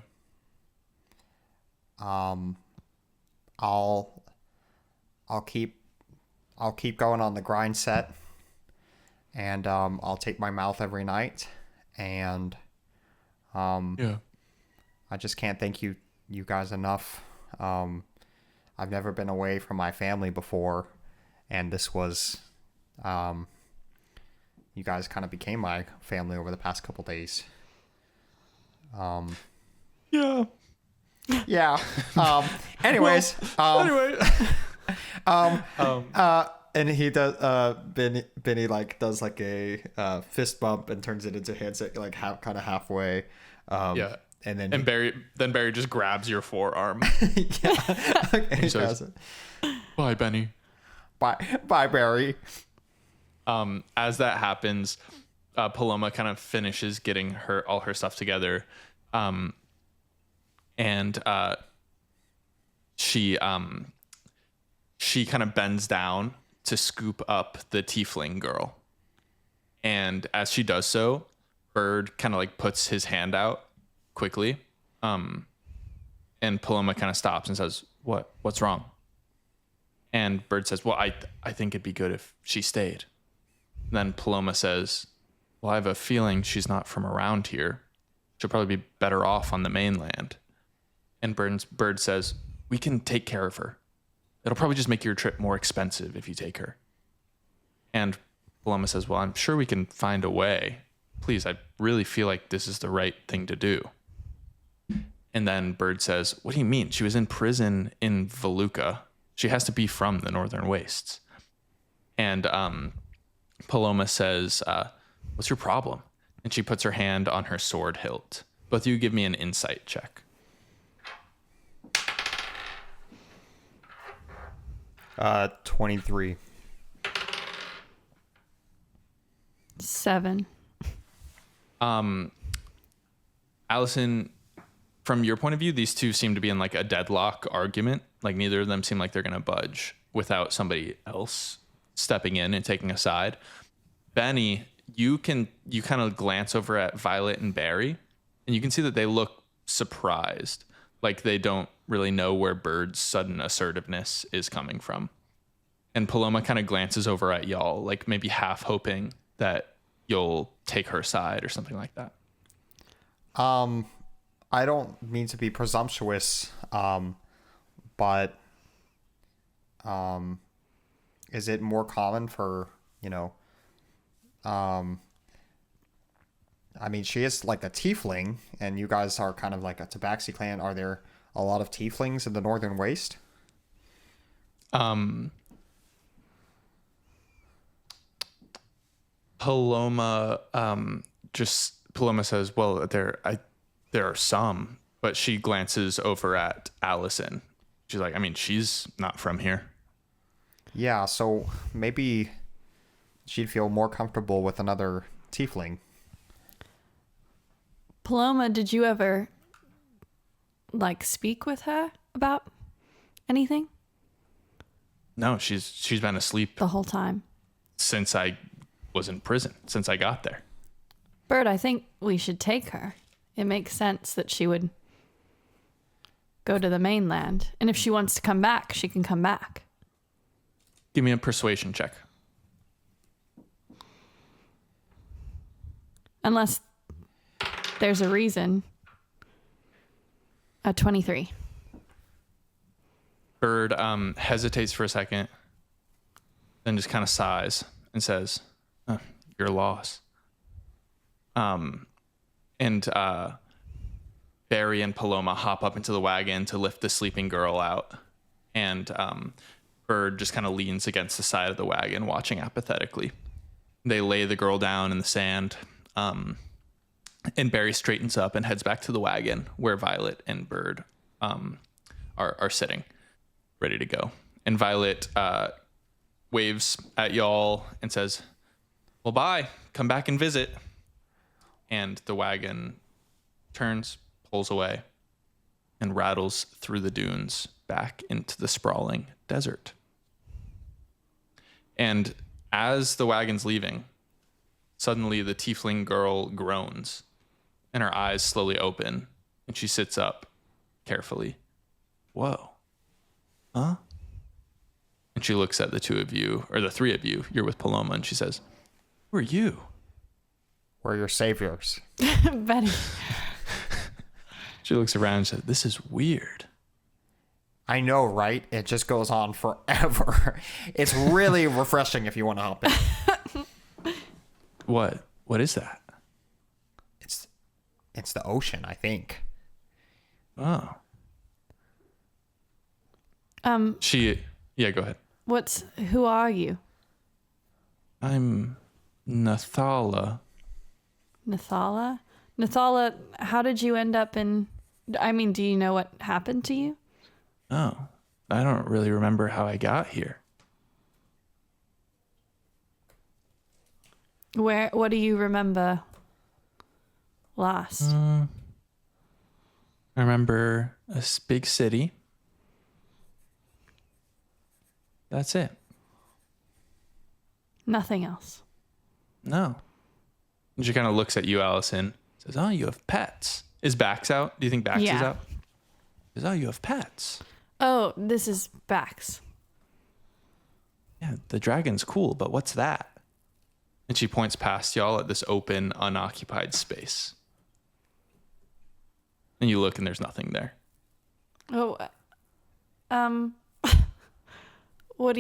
I'll keep going on the grind set, and I'll tape my mouth every night, and Yeah. I just can't thank you guys enough. I've never been away from my family before, and this was, you guys kind of became my family over the past couple days. Yeah. Yeah. Anyways. Anyway. And he does. Benny like does like a fist bump and turns it into handshake, like kind of halfway. Yeah. And then Barry just grabs your forearm. yeah. Okay, he says, does it. Bye, Benny. Bye, Barry. As that happens, Paloma kind of finishes getting all her stuff together, and she kind of bends down to scoop up the tiefling girl, and as she does so, Bird kind of like puts his hand out quickly, and Paloma kind of stops and says, "What's wrong?" And Bird says, "Well, I think it'd be good if she stayed." Then Paloma says, "Well, I have a feeling she's not from around here. She'll probably be better off on the mainland." And Bird says, "We can take care of her. It'll probably just make your trip more expensive if you take her." And Paloma says, "Well, I'm sure we can find a way. Please, I really feel like this is the right thing to do." And then Bird says, "What do you mean? She was in prison in Veluca. She has to be from the Northern Wastes." And Paloma says, "What's your problem?" And she puts her hand on her sword hilt. Both of you give me an insight check. 23. 7. Allison, from your point of view, these two seem to be in like a deadlock argument. Like neither of them seem like they're going to budge without somebody else stepping in and taking a side. Benny, you kind of glance over at Violet and Barry, and you can see that they look surprised, like they don't really know where Bird's sudden assertiveness is coming from. And Paloma kind of glances over at y'all, like maybe half hoping that you'll take her side or something like that. I don't mean to be presumptuous, but is it more common for, I mean, she is like a tiefling, and you guys are kind of like a Tabaxi clan. Are there a lot of tieflings in the Northern Waste? Paloma says, "Well, there are some," but she glances over at Allison. She's like, "I mean, she's not from here." Yeah, so maybe she'd feel more comfortable with another tiefling. Paloma, did you ever like speak with her about anything No, she's been asleep the whole time? since I was in prison, since I got there. Bird, I think we should take her. It makes sense that she would go to the mainland. And if she wants to come back, she can come back. Give me a persuasion check. Unless there's a reason. A 23. Bird hesitates for a second, then just kind of sighs and says, "Your loss." And Barry and Paloma hop up into the wagon to lift the sleeping girl out. And Bird just kind of leans against the side of the wagon, watching apathetically. They lay the girl down in the sand. And Barry straightens up and heads back to the wagon where Violet and Bird are sitting, ready to go. And Violet waves at y'all and says, "Well, bye. Come back and visit." And the wagon turns, pulls away, and rattles through the dunes back into the sprawling desert. And as the wagon's leaving, suddenly the tiefling girl groans, and her eyes slowly open, and she sits up carefully. "Whoa. Huh?" And she looks at the two of you, or the three of you. You're with Paloma, and she says, Who are you? We're your saviors. Betty. She looks around and says, "This is weird." I know, right? It just goes on forever. It's really refreshing if you want to hop in. What? What is that? It's the ocean, I think. Oh. Yeah, go ahead. Who are you? I'm Nathala. Nathala? Nathala, how did you end up in, I mean, do you know what happened to you? Oh, I don't really remember how I got here. What do you remember last? I remember a big city. That's it. Nothing else. No. And she kind of looks at you, Allison. Says, "Oh, you have pets." Is Bax out? Do you think Bax is Yeah. out? Says, "Oh, you have pets." Oh, this is Bax. Yeah, the dragon's cool, but what's that? And she points past y'all at this open, unoccupied space. And you look and there's nothing there. Oh, what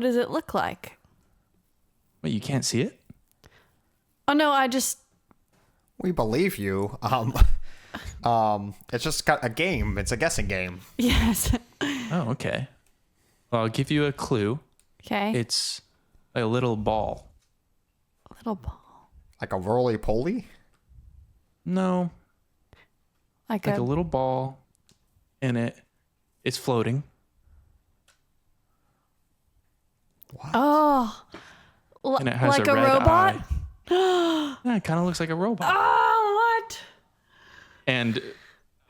does it look like? Wait, you can't see it? Oh no, I just, We believe you. It's just got a game. It's a guessing game. yes. Oh, okay. Well, I'll give you a clue. Okay. It's a little ball. Little ball. Like a roly-poly? Like, No, like a little ball in it. It's floating. oh, And it has like a a red robot? eye. Yeah, it kind of looks like a robot. Oh, what? And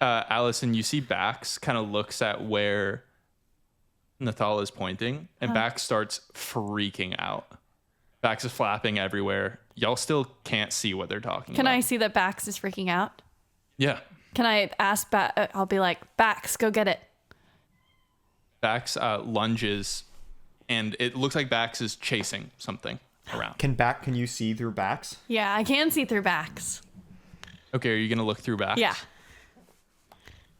Allison, you see Bax kind of looks at where Nathala is pointing, and Bax starts freaking out. Bax is flapping everywhere. Y'all still can't see what they're talking Can about. I see that Bax is freaking out? Yeah. Can I ask I'll be like, Bax, go get it. Bax lunges, and it looks like Bax is chasing something around. Can you see through backs? Yeah, I can see through Bax. Okay, are you going to look through Bax? Yeah.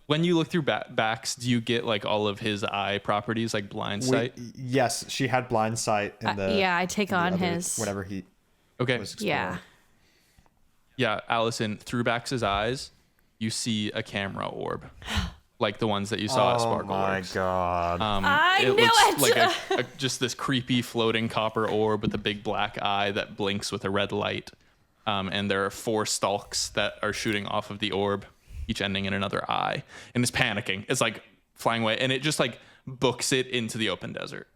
When you look through Bax, do you get like all of his eye properties, like blind sight? Yes, she had blind sight in the. Yeah, I take the on other- his. whatever he Okay. was exploring. Yeah. Yeah, Allison, through Bax's eyes, you see a camera orb, like the ones that you saw at Oh Sparkle my Works. god! I knew looks it! like just this creepy floating copper orb with a big black eye that blinks with a red light. And there are 4 stalks that are shooting off of the orb, each ending in another eye. And it's panicking. It's like flying away. And it just like books it into the open desert,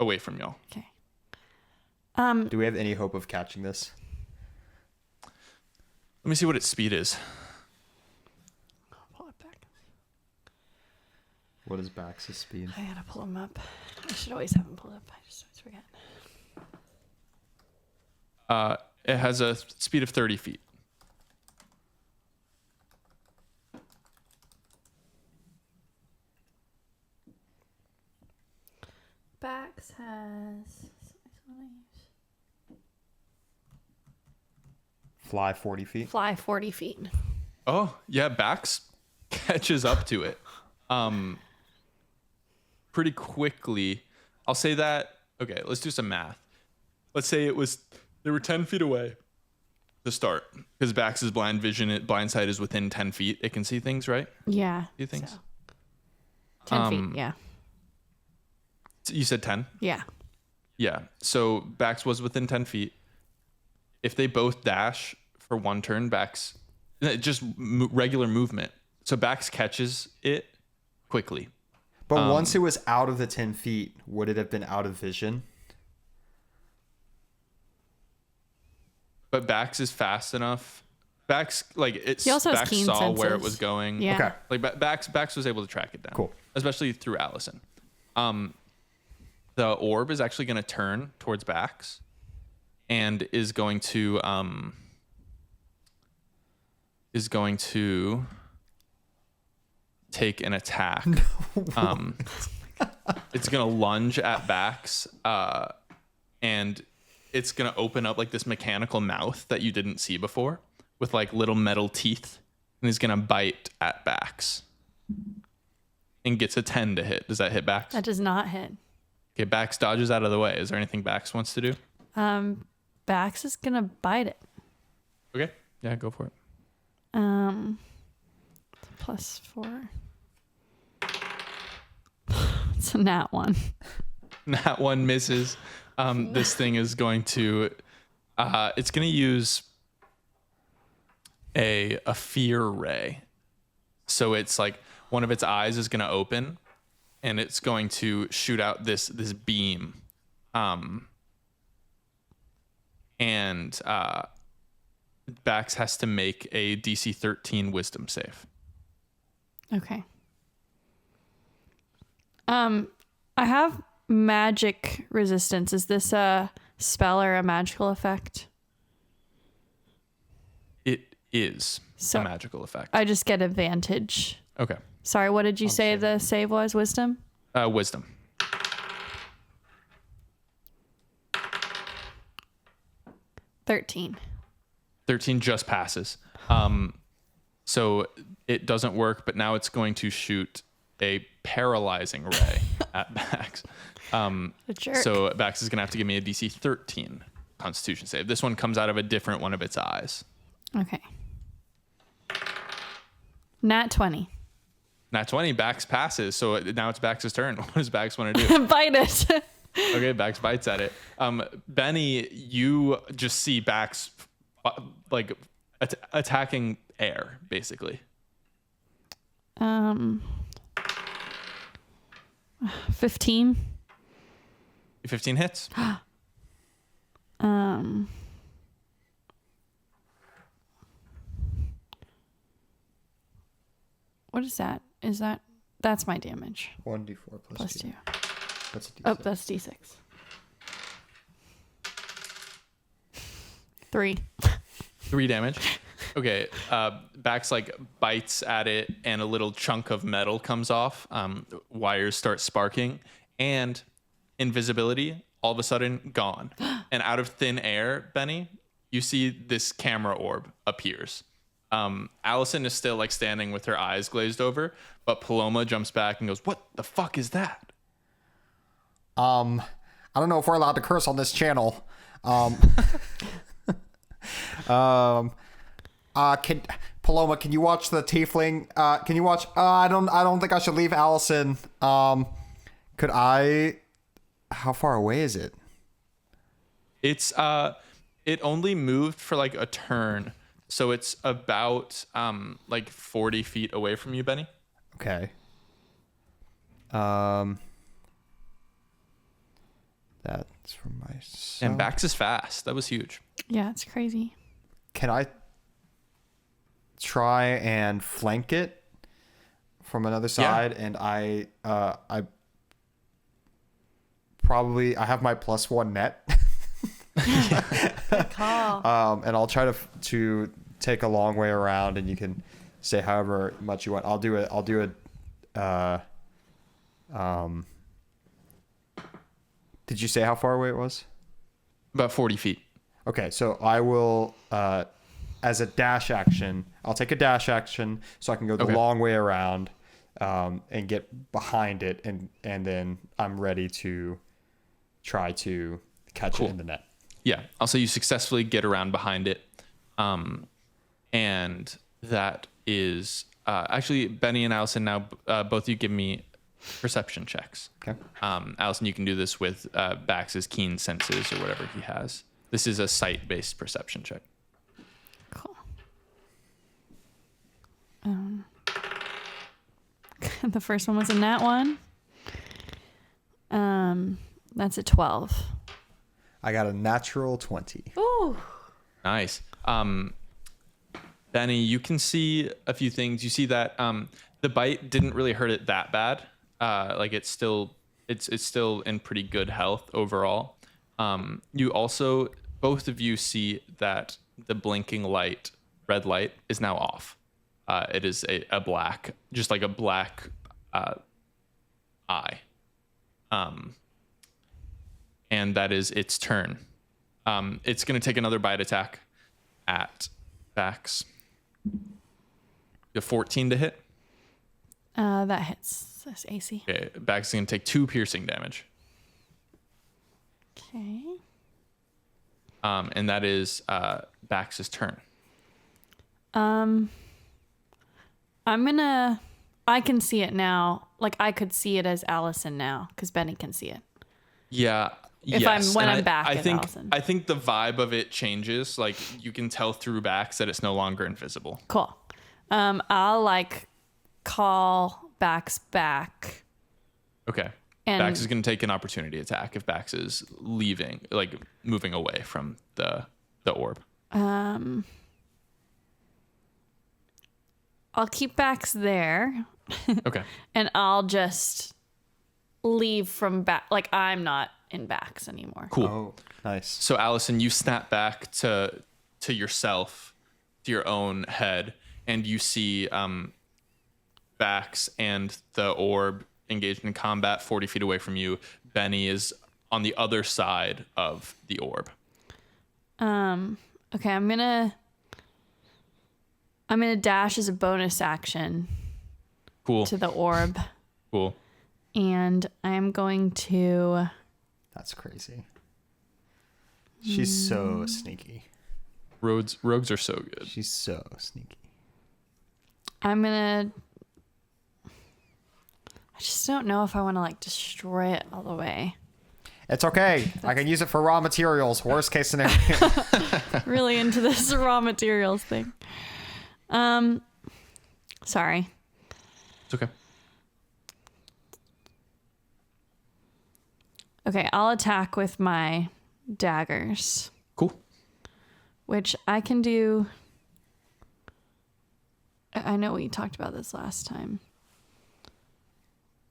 away from y'all. Okay. Do we have any hope of catching this? Let me see what its speed is. Pull it back. What is Bax's speed? I gotta pull him up. I should always have him pulled up. I just always forget. It has a speed of 30 feet. Bax has. Fly 40 feet. Fly 40 feet. Oh, yeah, Bax catches up to it. Pretty quickly. I'll say that. Okay, let's do some math. Let's say they were 10 feet away to start, because Bax's blind sight is within 10 feet. It can see things, right? Yeah. See things? So. 10 feet, yeah. You said 10? Yeah. Yeah. So Bax was within 10 feet. If they both dash for one turn, Bax, just regular movement. So Bax catches it quickly. But once it was out of the 10 feet, would it have been out of vision? But Bax is fast enough. Bax, like, it's, He also has Bax keen saw where it senses. was going. Yeah. Okay. Like, Bax was able to track it down. Cool. Especially through Allison. The orb is actually going to turn towards Bax and is going to take an attack. It's going to lunge at Bax, and it's gonna open up like this mechanical mouth that you didn't see before with like little metal teeth, and he's gonna bite at Bax and gets a 10 to hit. Does that hit Bax? That does not hit. Okay, Bax dodges out of the way. Is there anything Bax wants to do? Bax is gonna bite it. Okay, yeah, go for it. +4. It's a nat 1. That one misses. This thing is going to it's going to use a fear ray. So it's like one of its eyes is going to open and it's going to shoot out this beam. And Bax has to make a DC 13 wisdom save. Okay. I have magic resistance. Is this a spell or a magical effect? It is So a magical effect. I just get advantage. Okay. Sorry, what did you say the save was? Wisdom? Wisdom. 13. 13 just passes. So it doesn't work, but now it's going to shoot a paralyzing ray at Bax. A jerk. So Bax is going to have to give me a DC 13 Constitution save. This one comes out of a different one of its eyes. Okay. Nat 20. Nat 20, Bax passes. So now it's Bax's turn. What does Bax want to do? Bite it. Okay, Bax bites at it. Benny, you just see Bax like attacking air, basically. 15. 15 hits. What is that? That's my damage. 1d4 Plus 2. That's a d6. Oh, that's D6. 3. 3 damage. Okay, Bax like bites at it, and a little chunk of metal comes off. Wires start sparking, and invisibility all of a sudden gone. And out of thin air, Benny, you see this camera orb appears. Allison is still like standing with her eyes glazed over, but Paloma jumps back and goes, "What the fuck is that?" I don't know if we're allowed to curse on this channel. Paloma, can you watch the tiefling? Can you watch? I don't think I should leave Allison. Could I? How far away is it? It's it only moved for like a turn, so it's about like 40 feet away from you, Benny. Okay. That's from myself. And Bax is fast. That was huge. Yeah, it's crazy. Can I try and flank it from another side? Yeah. And I have my +1 net. Good call. And I'll try to take a long way around, and you can say however much you want. I'll do a did you say how far away it was? About 40 feet. Okay, so I will, as a dash action, I'll take a dash action so I can go the long way around and get behind it, and then I'm ready to try to catch it in the net. Yeah. I'll say you successfully get around behind it. And that is actually Benny and Allison, now both of you give me perception checks. Okay. Allison, you can do this with Bax's keen senses or whatever he has. This is a sight-based perception check. Cool. The first one was a nat 1. That's a 12. I got a natural 20. Ooh. Nice. Benny, you can see a few things. You see that the bite didn't really hurt it that bad. Like it's still in pretty good health overall. You also, both of you see that the blinking light, red light, is now off. It is a black, just like a black eye. And that is its turn. It's going to take another bite attack at Bax. You have 14 to hit. That hits. That's AC. Okay, Bax is going to take 2 piercing damage. Okay. And that is Bax's turn. I can see it now. Like I could see it as Allison now because Benny can see it. Yeah. If yes. I'm And back I at think, Allison. I think the vibe of it changes. Like you can tell through Bax that it's no longer invisible. Cool. I'll like call Bax back. Okay. And Bax is going to take an opportunity attack if Bax is leaving, like moving away from the orb. I'll keep Bax there. Okay. And I'll just leave from back. Like I'm not in Bax anymore. Cool. Oh, nice. So Allison, you snap back to yourself, to your own head, and you see Bax and the orb engaged in combat 40 feet away from you. Benny is on the other side of the orb. Okay, I'm gonna dash as a bonus action Cool. to the orb, Cool. and I'm going to. That's crazy. She's so sneaky. Rogues are so good. She's so sneaky. I'm gonna. I just don't know if I want to like destroy it all the way. It's okay. I can use it for raw materials. Worst case scenario. Really into this raw materials thing. Sorry. It's okay. Okay, I'll attack with my daggers, Cool. which I can do. I know we talked about this last time.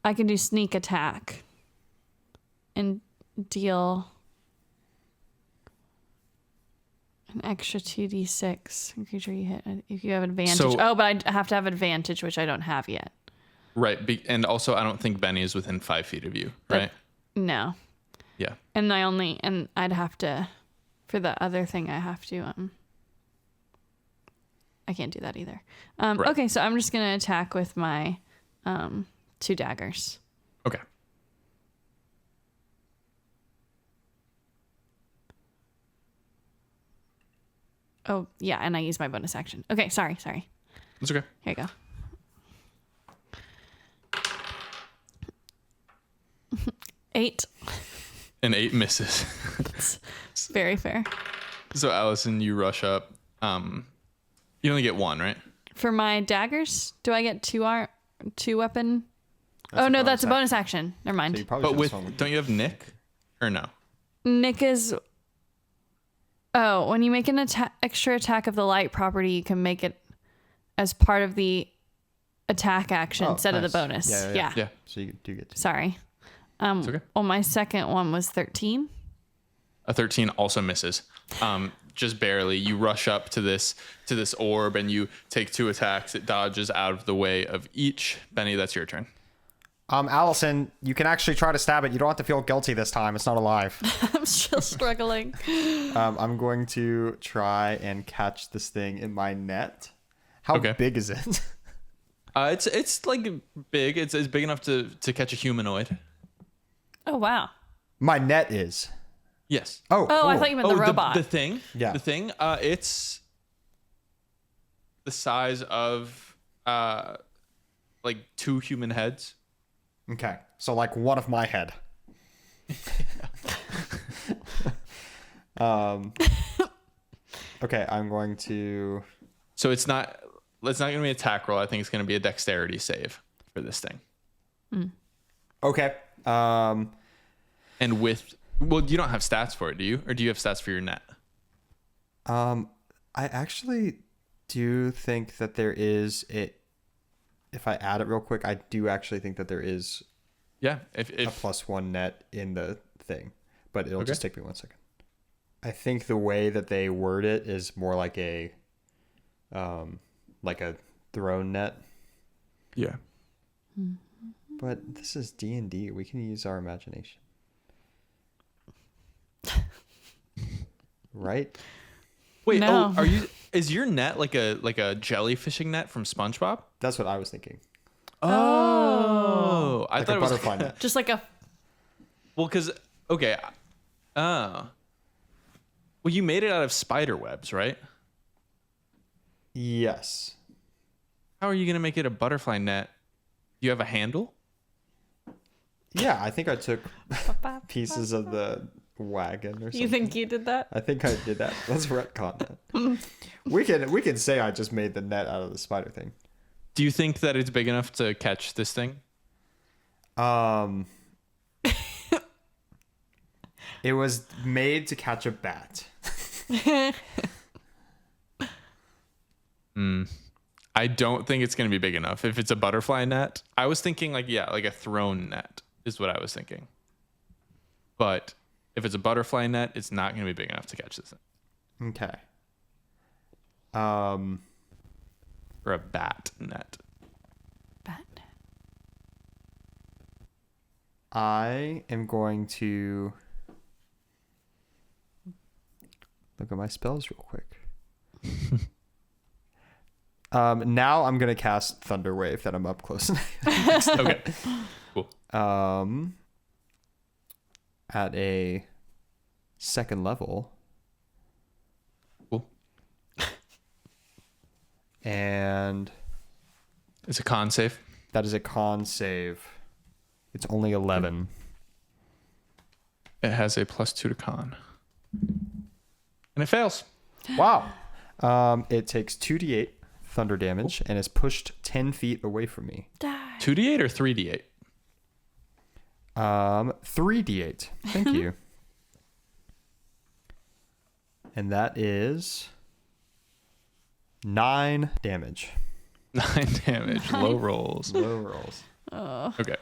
I can do sneak attack and deal an extra 2d6 creature you hit if you have advantage. So- But I have to have advantage, which I don't have yet. Right. And also, I don't think Benny is within 5 feet of you, right? No. Yeah. And I'd have to, for the other thing, I have to, I can't do that either. Right. Okay, so I'm just going to attack with my 2 daggers. Okay. Oh, yeah, and I use my bonus action. Okay, sorry. It's okay. Here you go. Eight. An 8 misses. It's very fair. So Allison, you rush up. You only get 1, right? For my daggers, do I get 2 weapon? That's a No, bonus that's a action. bonus action. Never So mind. you probably But should've with swung with- don't you have Nick or no? Nick is. Oh, when you make an extra attack of the light property, you can make it as part of the attack action Oh, instead of the nice. bonus. Yeah. So you do get to. Sorry. It's okay. Well, my second one was 13. A 13 also misses. Just barely. You rush up to this orb and you take 2 attacks. It dodges out of the way of each. Benny, that's your turn. Allison, you can actually try to stab it. You don't have to feel guilty this time. It's not alive. I'm still struggling. I'm going to try and catch this thing in my net. How Okay. big is it? It's like big. It's big enough to catch a humanoid. Oh, wow. My net is. Yes. Oh, Oh, I cool. thought you meant the robot. The thing. Yeah. The thing. It's the size of like 2 human heads. Okay, so like one of my head. Okay, I'm going to. So it's not going to be an attack roll. I think it's going to be a dexterity save for this thing. Okay. And well, you don't have stats for it, do you? Or do you have stats for your net? I actually do think that there is it. If I add it real quick, I do actually think that there is Yeah. a If +1 net in the thing, but it'll Okay. just take me 1 second. I think the way that they word it is more like a throne net. yeah. But this is D&D. We can use our imagination. right? Wait, No. is your net like a jellyfishing net from SpongeBob? That's what I was thinking. Oh, I Like thought a it was butterfly net. Just like a well, because okay, well, you made it out of spider webs, right? Yes. How are you gonna make it a butterfly net? Do you have a handle? Yeah, I think I took pieces of the wagon or something. You think you did that? I think I did that. Let's retcon that. we can say I just made the net out of the spider thing. Do you think that it's big enough to catch this thing? It was made to catch a bat. I don't think it's going to be big enough. If it's a butterfly net, I was thinking like a thrown net is what I was thinking. But if it's a butterfly net, it's not going to be big enough to catch this thing. Okay. Or a bat net. Bat. I am going to look at my spells real quick. Now I'm gonna cast Thunder Wave that I'm up close. Okay. Cool. At a second level. Cool. And It's a con save. that is a con save. It's only 11. It has a +2 to con. And it fails. Wow. It takes 2d8 thunder damage and is pushed 10 feet away from me. 2d8 or 3d8? 3d8. Thank you. And that is 9 damage. 9 damage. Low rolls. Low rolls. Okay.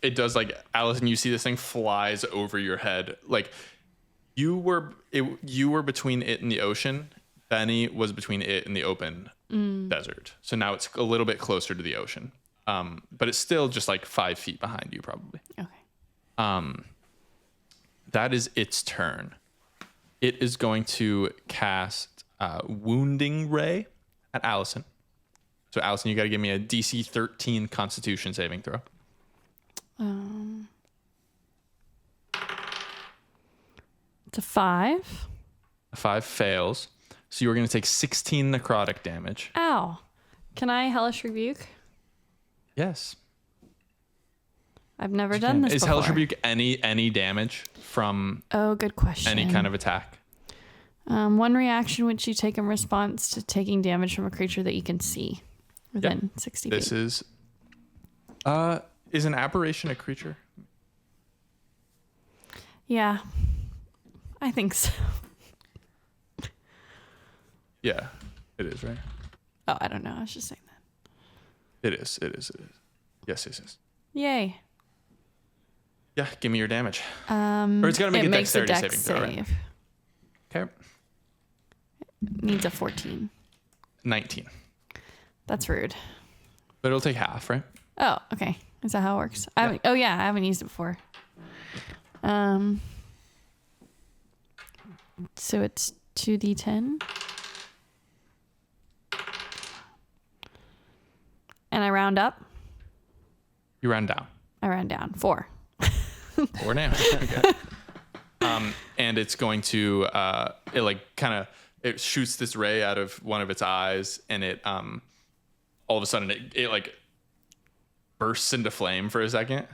It does like Allison, you see this thing flies over your head. Like you were between it and the ocean. Benny was between it and the open desert. So now it's a little bit closer to the ocean. But it's still just like 5 feet behind you probably. Okay. That is its turn. It is going to cast Wounding Ray at Allison. So Allison, you got to give me a DC 13 Constitution saving throw. It's a 5. A 5 fails. So you're going to take 16 necrotic damage. Ow. Can I Hellish Rebuke? Yes. I've never done this Is before. Hellish Rebuke any damage from Oh, good question. any kind of attack? One reaction which you take in response to taking damage from a creature that you can see within 60 feet. This is an aberration a creature? Yeah. I think so. Yeah, it is, right? Oh, I don't know. I was just saying that. It is. Yes. Yay. Yeah, give me your damage. Or it's got to make it a makes a dexterity dex saving throw, right? save. Okay. Needs a 14. 19. That's rude. But it'll take half, right? Oh, okay. Is that how it works? I haven't used it before. So it's 2d10. And I round up. You round down. I round down. 4. 4 damage. Okay. And it's going to it shoots this ray out of one of its eyes, and it all of a sudden it like bursts into flame for a second,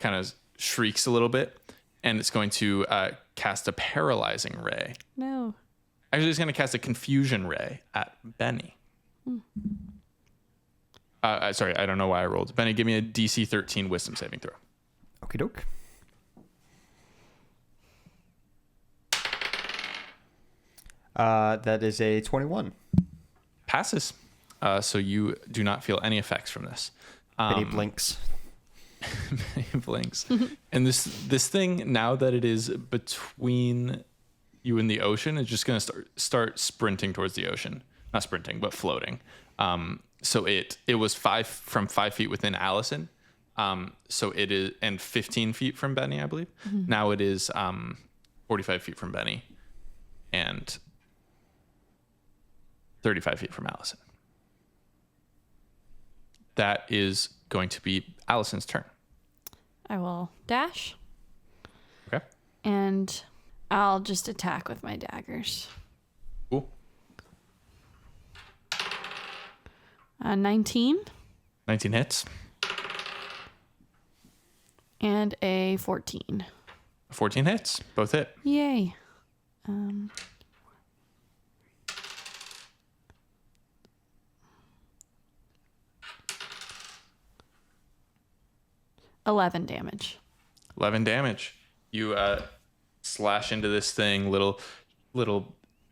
kind of shrieks a little bit, and it's going to cast a paralyzing ray. No. Actually, it's going to cast a confusion ray at Benny. Sorry, I don't know why I rolled. Benny, give me a DC 13 Wisdom saving throw. Okie doke. That is a 21. Passes. So you do not feel any effects from this. Benny blinks. Benny blinks. And this thing, now that it is between you and the ocean, is just going to start sprinting towards the ocean. Not sprinting, but floating. So it was 5 feet within Allison. So it is, and 15 feet from Benny, I believe. Now it is 45 feet from Benny. and 35 feet from Allison. That is going to be Allison's turn. I will dash. Okay. And I'll just attack with my daggers. Cool. 19 19 hits. and a 14. 14 hits. Both hit. Yay. 11 damage. 11 damage. You slash into this thing. Little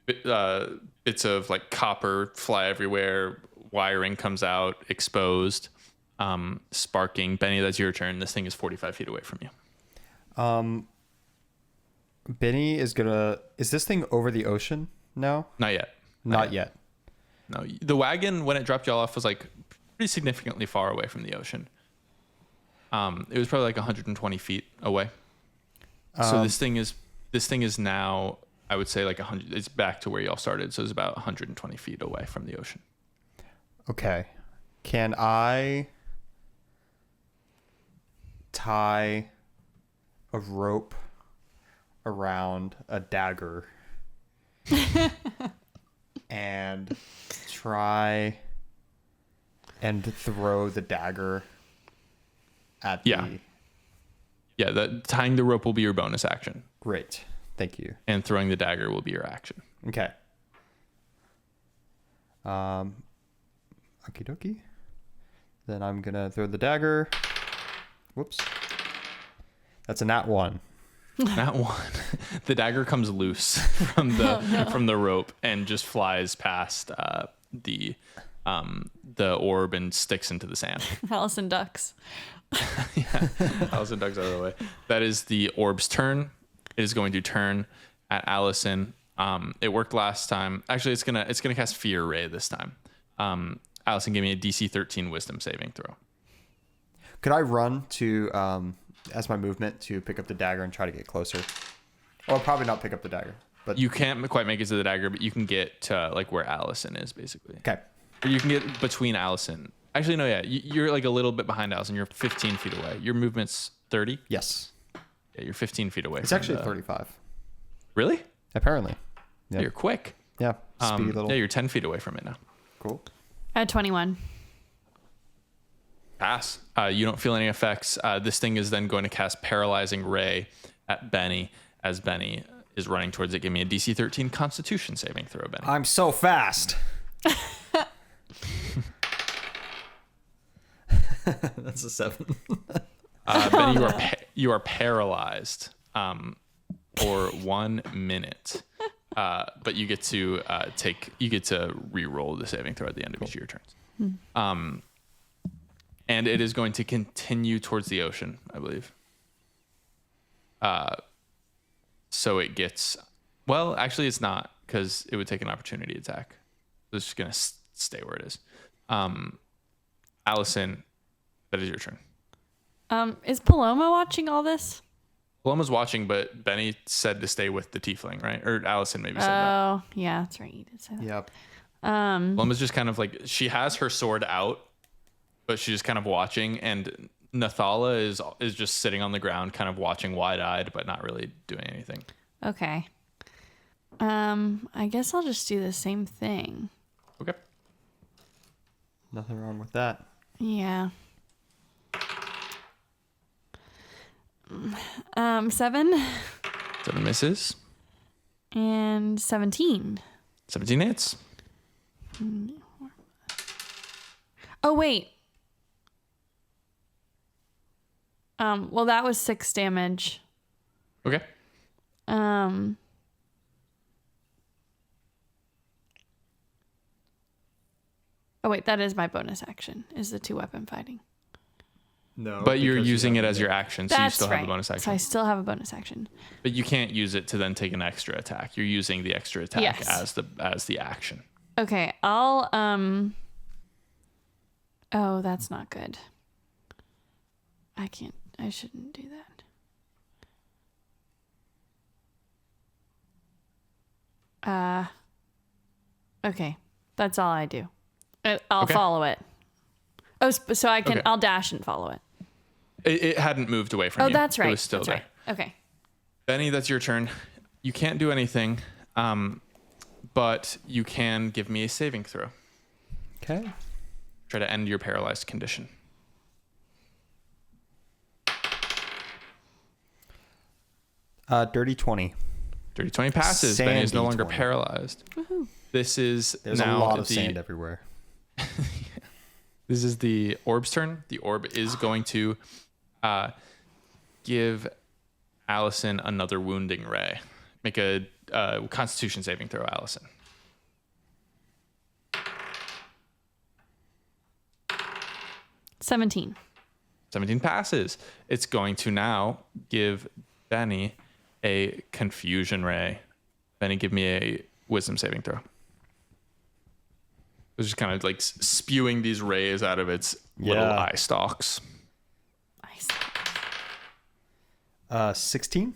bits of like copper fly everywhere. Wiring comes out exposed, sparking. Benny, that's your turn. This thing is 45 feet away from you. Benny is gonna. Is this thing over the ocean now? Not yet. Not yet. No, the wagon when it dropped y'all off was like pretty significantly far away from the ocean. It was probably like 120 feet away. So this thing is now, I would say, like 100. It's back to where y'all started, so it's about 120 feet away from the ocean. Okay. Can I tie a rope around a dagger and try and throw the dagger at the... Yeah, tying the rope will be your bonus action, Great. Thank you. and throwing the dagger will be your action. Okay. Okie dokie. Then I'm gonna throw the dagger. Whoops. That's a nat 1. That one, the dagger comes loose from the from the rope and just flies past the orb and sticks into the sand. Allison ducks. Yeah, Allison ducks out of the way. That is the orb's turn. It is going to turn at Allison. It worked last time. Actually, it's gonna cast Fear Ray this time. Allison, give me a DC 13 Wisdom saving throw. Could I run to as my movement to pick up the dagger and try to get closer? Well, probably not pick up the dagger, but You can't quite make it to the dagger, but you can get to like where Allison is, basically. okay. Or you can get between Allison. Actually, no, yeah, you're like a little bit behind Allison. You're 15 feet away. Your movement's 30. Yes, Yeah, you're 15 feet away. it's from actually the- 35. Really? Apparently. Yeah. You're quick. Yeah. Speedy little. Yeah, you're 10 feet away from it now. Cool. I had 21. Pass. You don't feel any effects. This thing is then going to cast Paralyzing Ray at Benny as Benny is running towards it. Give me a DC 13 Constitution saving throw, Benny. I'm so fast. That's a 7. Benny, you are paralyzed for 1 minute, but you get to re-roll the saving throw at the end of each of your turns. And it is going to continue towards the ocean, I believe. So it gets... Well, actually, it's not, because it would take an opportunity attack. So it's just going to stay where it is. Allison, that is your turn. Is Paloma watching all this? Paloma's watching, but Benny said to stay with the tiefling, right? Or Allison maybe said that. Oh, yeah, that's right. You did say that. Yep. Paloma's just kind of like... She has her sword out, but she's just kind of watching, and Nathala is just sitting on the ground, kind of watching wide-eyed, but not really doing anything. Okay. I guess I'll just do the same thing. Okay. Nothing wrong with that. Yeah. 7 7 misses. and 17. 17 hits. Oh, wait. Well, that was 6 damage. Okay. Oh, wait, that is my bonus action, is the 2-weapon fighting. No. But you're because you using have it as the- your action, so you That's still right. have a bonus So I action. still have a bonus action. But you can't use it to then take an extra attack. You're using the extra attack Yes. as the action. Okay, I'll, oh, that's not good. I shouldn't do that. Okay. That's all I do. I'll Okay. follow it. Oh, so I can. Okay. I'll dash and follow it. It hadn't moved away from Oh, you. that's right. It was still that's there. right. Okay. Benny, that's your turn. You can't do anything, but you can give me a saving throw. Okay. Try to end your paralyzed condition. Dirty 20. Dirty 20 passes. Benny is no Sandy longer 20. paralyzed. This is There's now a lot of the, sand everywhere. This is the orb's turn. The orb is going to give Allison another wounding ray. Make a Constitution saving throw, Allison. $17. 17 passes. It's going to now give Benny a confusion ray. Benny, give me a wisdom saving throw. It's just kind of like spewing these rays out of its little Yeah. eye stalks. Nice. 16.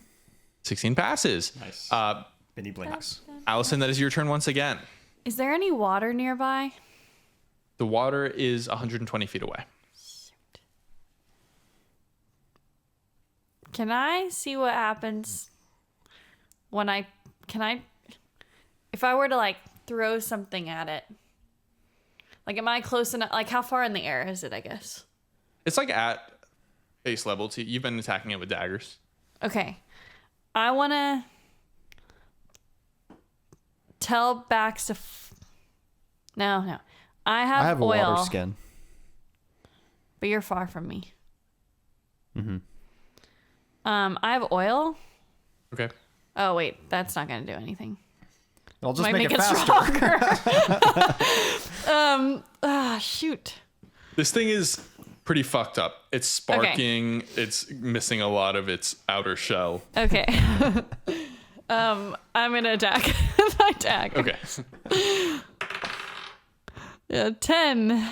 16 passes. Nice. Uh, Benny blinks. Allison, that is your turn once again. Is there any water nearby? The water is 120 feet away. Can I see what happens when if I were to like throw something at it? Like, am I close enough? Like, how far in the air is it, I guess? It's like at base level. You've been attacking it with daggers. Okay. I want to tell Bax to... No. I I have a oil, water skin. but you're far from me. Mm-hmm. I have oil. Okay. Oh, wait. That's not going to do anything. I'll just Might make, make it it faster. stronger. Shoot. This thing is pretty fucked up. It's sparking. It's missing a lot of its outer shell. Okay. I'm going to attack. My attack. Okay. Yeah, 10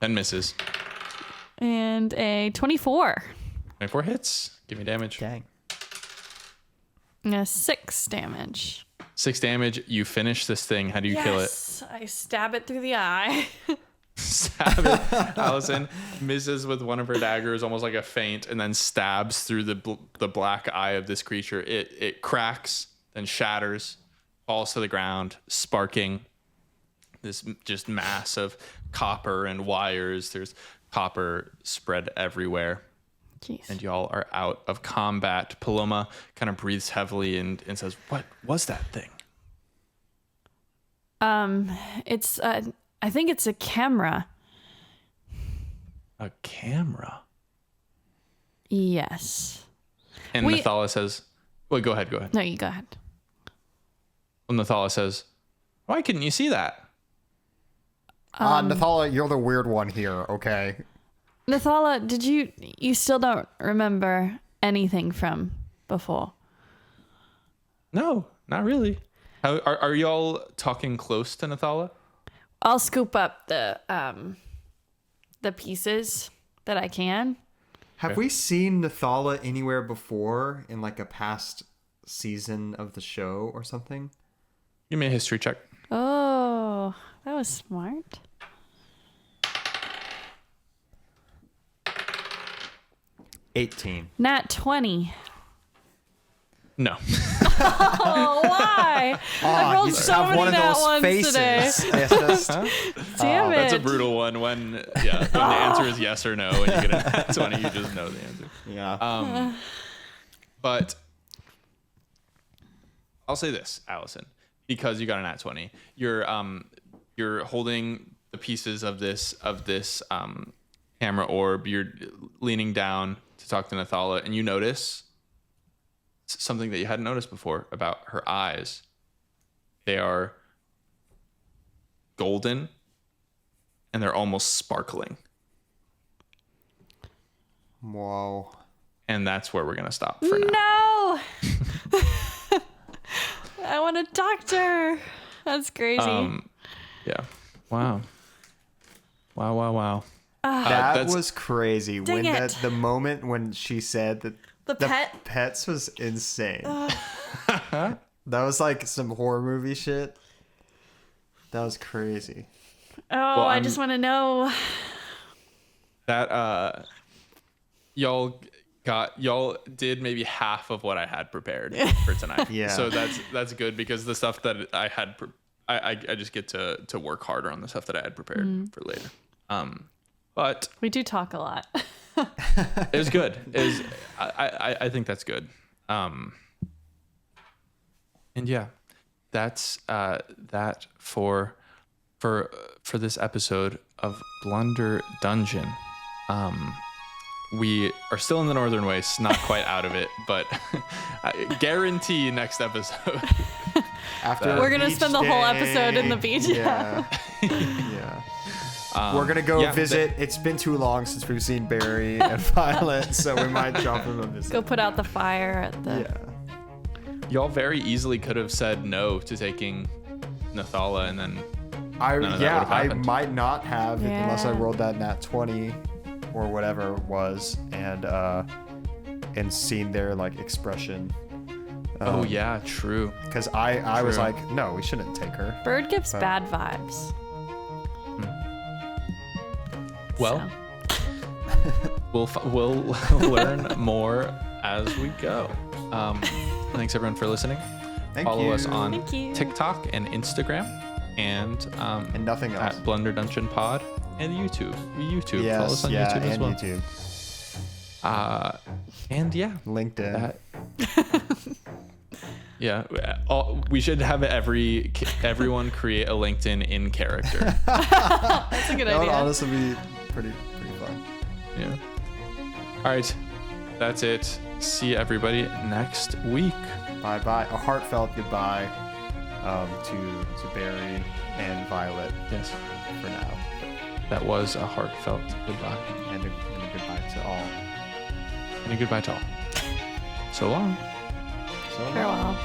10 misses. and a 24. 24 hits. Give me damage. Dang. 6 damage. 6 damage. You finish this thing. How do you kill it? Yes, I stab it through the eye. Stab it. Allison misses with one of her daggers, almost like a feint, and then stabs through the black eye of this creature. It cracks, then shatters, falls to the ground, sparking this just mass of copper and wires. There's copper spread everywhere. Jeez. And y'all are out of combat. Paloma kind of breathes heavily and says, "What was that thing?" It's I think it's a camera. A camera. Yes. And We- Nathala says, "Well, go ahead. No, you go ahead. Well, Nathala says, "Why couldn't you see that?" Nathala, you're the weird one here, okay? Nathala, did you still don't remember anything from before? No, not really. Are y'all talking close to Nathala? I'll scoop up the pieces that I can. Have we seen Nathala anywhere before in like a past season of the show or something? Give me a history check. Oh, that was smart. 18. Nat 20. No. Oh, why? I rolled you just so have many one of nat those ones faces. today. It's just, Damn it. That's a brutal one. When the answer is yes or no, and you get a nat 20, you just know the answer. yeah. But I'll say this, Allison, because you got a nat 20, you're holding the pieces of this camera orb. You're leaning down to talk to Nathala, and you notice something that you hadn't noticed before about her eyes. They are golden, and they're almost sparkling. Whoa. And that's where we're gonna stop for now. No. I want a doctor. That's crazy. Yeah. Wow. Wow. That that's- was crazy. Dang When it. the moment when she said that The pet? pets was insane. That was like some horror movie shit. That was crazy. Oh, I just want to know. That y'all did maybe half of what I had prepared for tonight. Yeah. So that's good because the stuff that I had I just get to work harder on the stuff that I had prepared for later. But We do talk a lot. it was good. I think that's good. And yeah, that's that for this episode of Blunder Dungeon. We are still in the Northern Wastes, not quite out of it, but I guarantee next episode. After We're gonna spend the whole episode in the beach. Yeah. Yeah. We're gonna go visit. It's been too long since we've seen Barry and Violet, so we might drop him a visit. Go put out the fire at the. Yeah. Y'all very easily could have said no to taking Nathala, and then none of that would have I happened. might not have unless I Yeah. rolled that nat 20 or whatever it was, and seen their like expression. Oh yeah, true. Because I was True. like, no, we shouldn't take her. Bird gives But- bad vibes. Well, So. we'll learn more as we go. Thanks everyone for listening. Follow us on Thank you. TikTok and Instagram, and nothing else. at Blunder Dungeon Pod and YouTube. YouTube. Yes, Follow us on yeah, YouTube as and well. YouTube. And yeah, LinkedIn. that. Yeah, we should have everyone create a LinkedIn in character. That's a good That would idea. honestly be pretty fun. Yeah. All right, that's it. See everybody next week. Bye bye. A heartfelt goodbye to Barry and Violet Yes, for now, that was a heartfelt goodbye, and a goodbye to all. and a goodbye to all. So long. So long. Farewell.